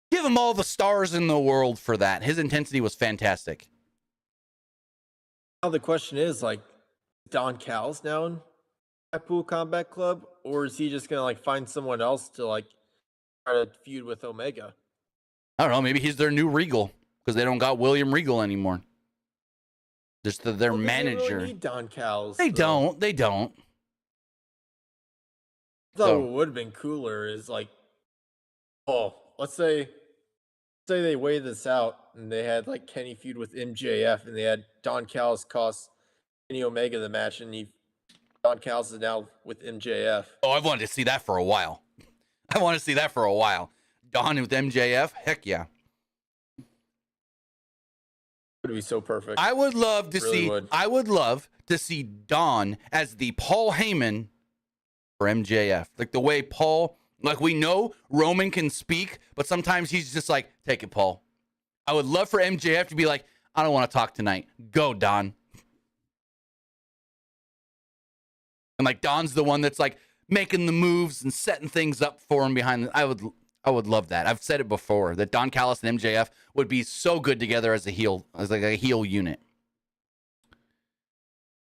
give him all the stars in the world for that. His intensity was fantastic. Now the question is, like, Don Callis now in Blackpool Combat Club, or is he just gonna find someone else to try to feud with Omega? I don't know. Maybe he's their new Regal because they don't got William Regal anymore. Just their manager. They really need Don Callis. They don't. I thought what would have been cooler is let's say they weigh this out and they had Kenny feud with MJF and they had Don Callis cost Kenny Omega the match, and Don Callis is now with MJF. Oh, I've wanted to see that for a while. Don with MJF, heck yeah. Would be so perfect. I would love to see. I would love to see Don as the Paul Heyman for MJF, like the way Paul. Like, we know Roman can speak, but sometimes he's just like, take it, Paul. I would love for MJF to be like, I don't want to talk tonight. Go, Don. And Don's the one that's making the moves and setting things up for him behind. I would love that. I've said it before that Don Callis and MJF would be so good together as a heel unit.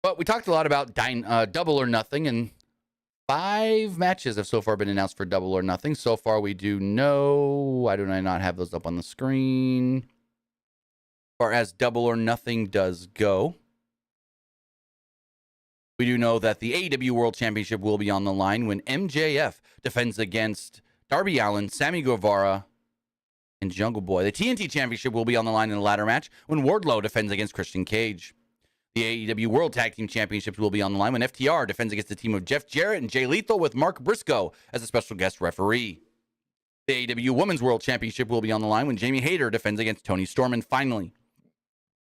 But we talked a lot about Double or Nothing, and 5 matches have so far been announced for Double or Nothing. So far, we do know. Why do I not have those up on the screen? As far as Double or Nothing does go, we do know that the AEW World Championship will be on the line when MJF defends against Darby Allin, Sammy Guevara, and Jungle Boy. The TNT Championship will be on the line in the ladder match when Wardlow defends against Christian Cage. The AEW World Tag Team Championships will be on the line when FTR defends against the team of Jeff Jarrett and Jay Lethal with Mark Briscoe as a special guest referee. The AEW Women's World Championship will be on the line when Jamie Hayter defends against Toni Storm. And finally,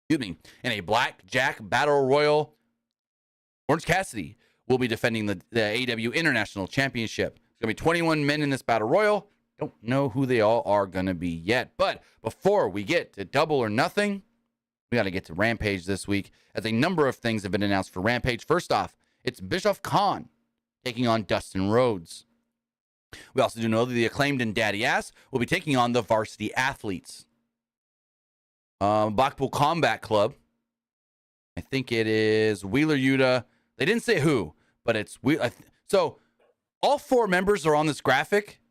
in a Blackjack Battle Royal, Orange Cassidy will be defending the AEW International Championship. There's going to be 21 men in this Battle Royal. Don't know who they all are going to be yet. But before we get to Double or Nothing, we got to get to Rampage this week, as a number of things have been announced for Rampage. First off, it's Bischoff Khan taking on Dustin Rhodes. We also do know that the Acclaimed and Daddy Ass will be taking on the Varsity Athletes. Blackpool Combat Club. I think it is Wheeler Yuta. They didn't say who, but it's so all 4 members are on this graphic,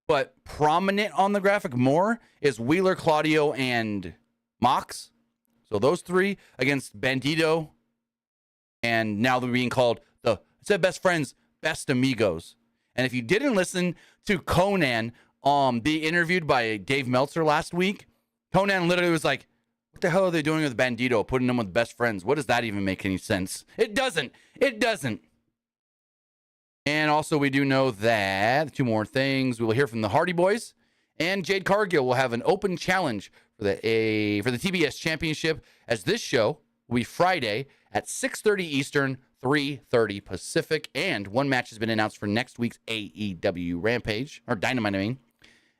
but prominent on the graphic more is Wheeler, Claudio, and Mox. So those 3 against Bandito, and now they're being called it said Best Friends, Best Amigos. And if you didn't listen to Conan be interviewed by Dave Meltzer last week, Conan literally was like, what the hell are they doing with Bandito, putting them with Best Friends? What does that even make any sense? It doesn't. And also we do know that 2 more things. We will hear from the Hardy Boys, and Jade Cargill will have an open challenge for the TBS Championship, as this show will be Friday at 6:30 Eastern, 3:30 Pacific, and 1 match has been announced for next week's AEW Rampage, or Dynamite, I mean,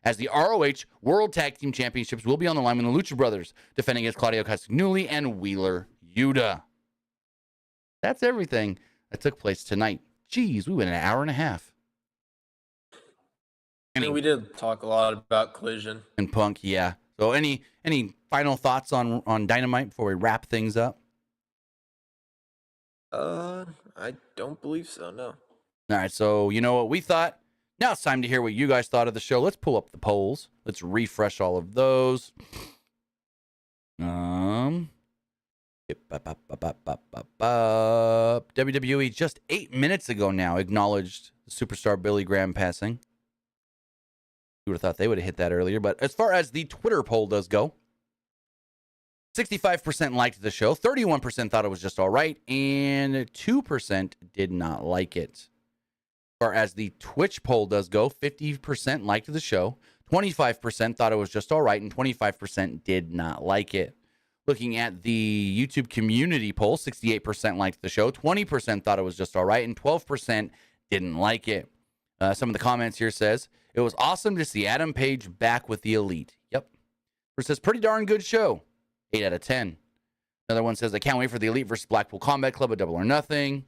as the ROH World Tag Team Championships will be on the line with the Lucha Brothers, defending against Claudio Castagnoli and Wheeler Yuta. That's everything that took place tonight. Jeez, we went an hour and a half. We did talk a lot about Collision and Punk, yeah. So any final thoughts on Dynamite before we wrap things up? I don't believe so, no. All right, so you know what we thought. Now it's time to hear what you guys thought of the show. Let's pull up the polls. Let's refresh all of those. WWE just 8 minutes ago now acknowledged the superstar Billy Graham passing. You would have thought they would have hit that earlier, but as far as the Twitter poll does go, 65% liked the show, 31% thought it was just all right, and 2% did not like it. As far as the Twitch poll does go, 50% liked the show, 25% thought it was just all right, and 25% did not like it. Looking at the YouTube community poll, 68% liked the show, 20% thought it was just all right, and 12% didn't like it. Some of the comments here says, it was awesome to see Adam Page back with the Elite. Yep. It says, pretty darn good show. 8 out of 10. Another one says, I can't wait for the Elite versus Blackpool Combat Club at Double or Nothing.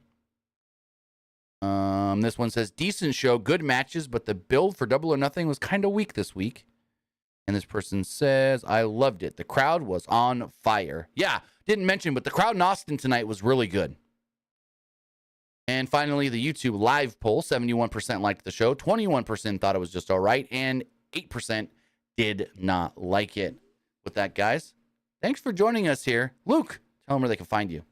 This one says, decent show, good matches, but the build for Double or Nothing was kind of weak this week. And this person says, I loved it. The crowd was on fire. Yeah, didn't mention, but the crowd in Austin tonight was really good. And finally, the YouTube live poll, 71% liked the show, 21% thought it was just all right, and 8% did not like it. With that, guys, thanks for joining us here. Luke, tell them where they can find you.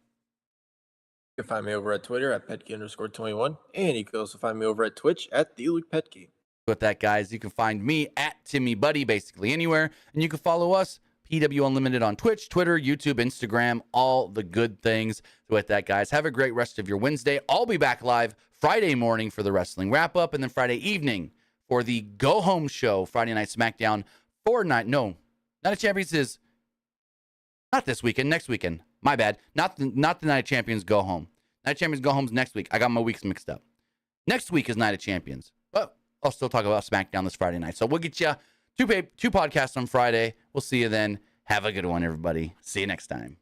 You can find me over at Twitter at Petke_21, and you can also find me over at Twitch at the Luke Petke. With that, guys, you can find me at Timmy Buddy basically anywhere, and you can follow us, PW Unlimited, on Twitch, Twitter, YouTube, Instagram, all the good things. So with that, guys, have a great rest of your Wednesday. I'll be back live Friday morning for the wrestling wrap-up, and then Friday evening for the go-home show, Friday Night SmackDown. Night of Champions is not this weekend, next weekend. My bad. Not the Night of Champions go home. Night of Champions go home's next week. I got my weeks mixed up. Next week is Night of Champions, but I'll still talk about SmackDown this Friday night. So we'll get you two podcasts on Friday. We'll see you then. Have a good one, everybody. See you next time.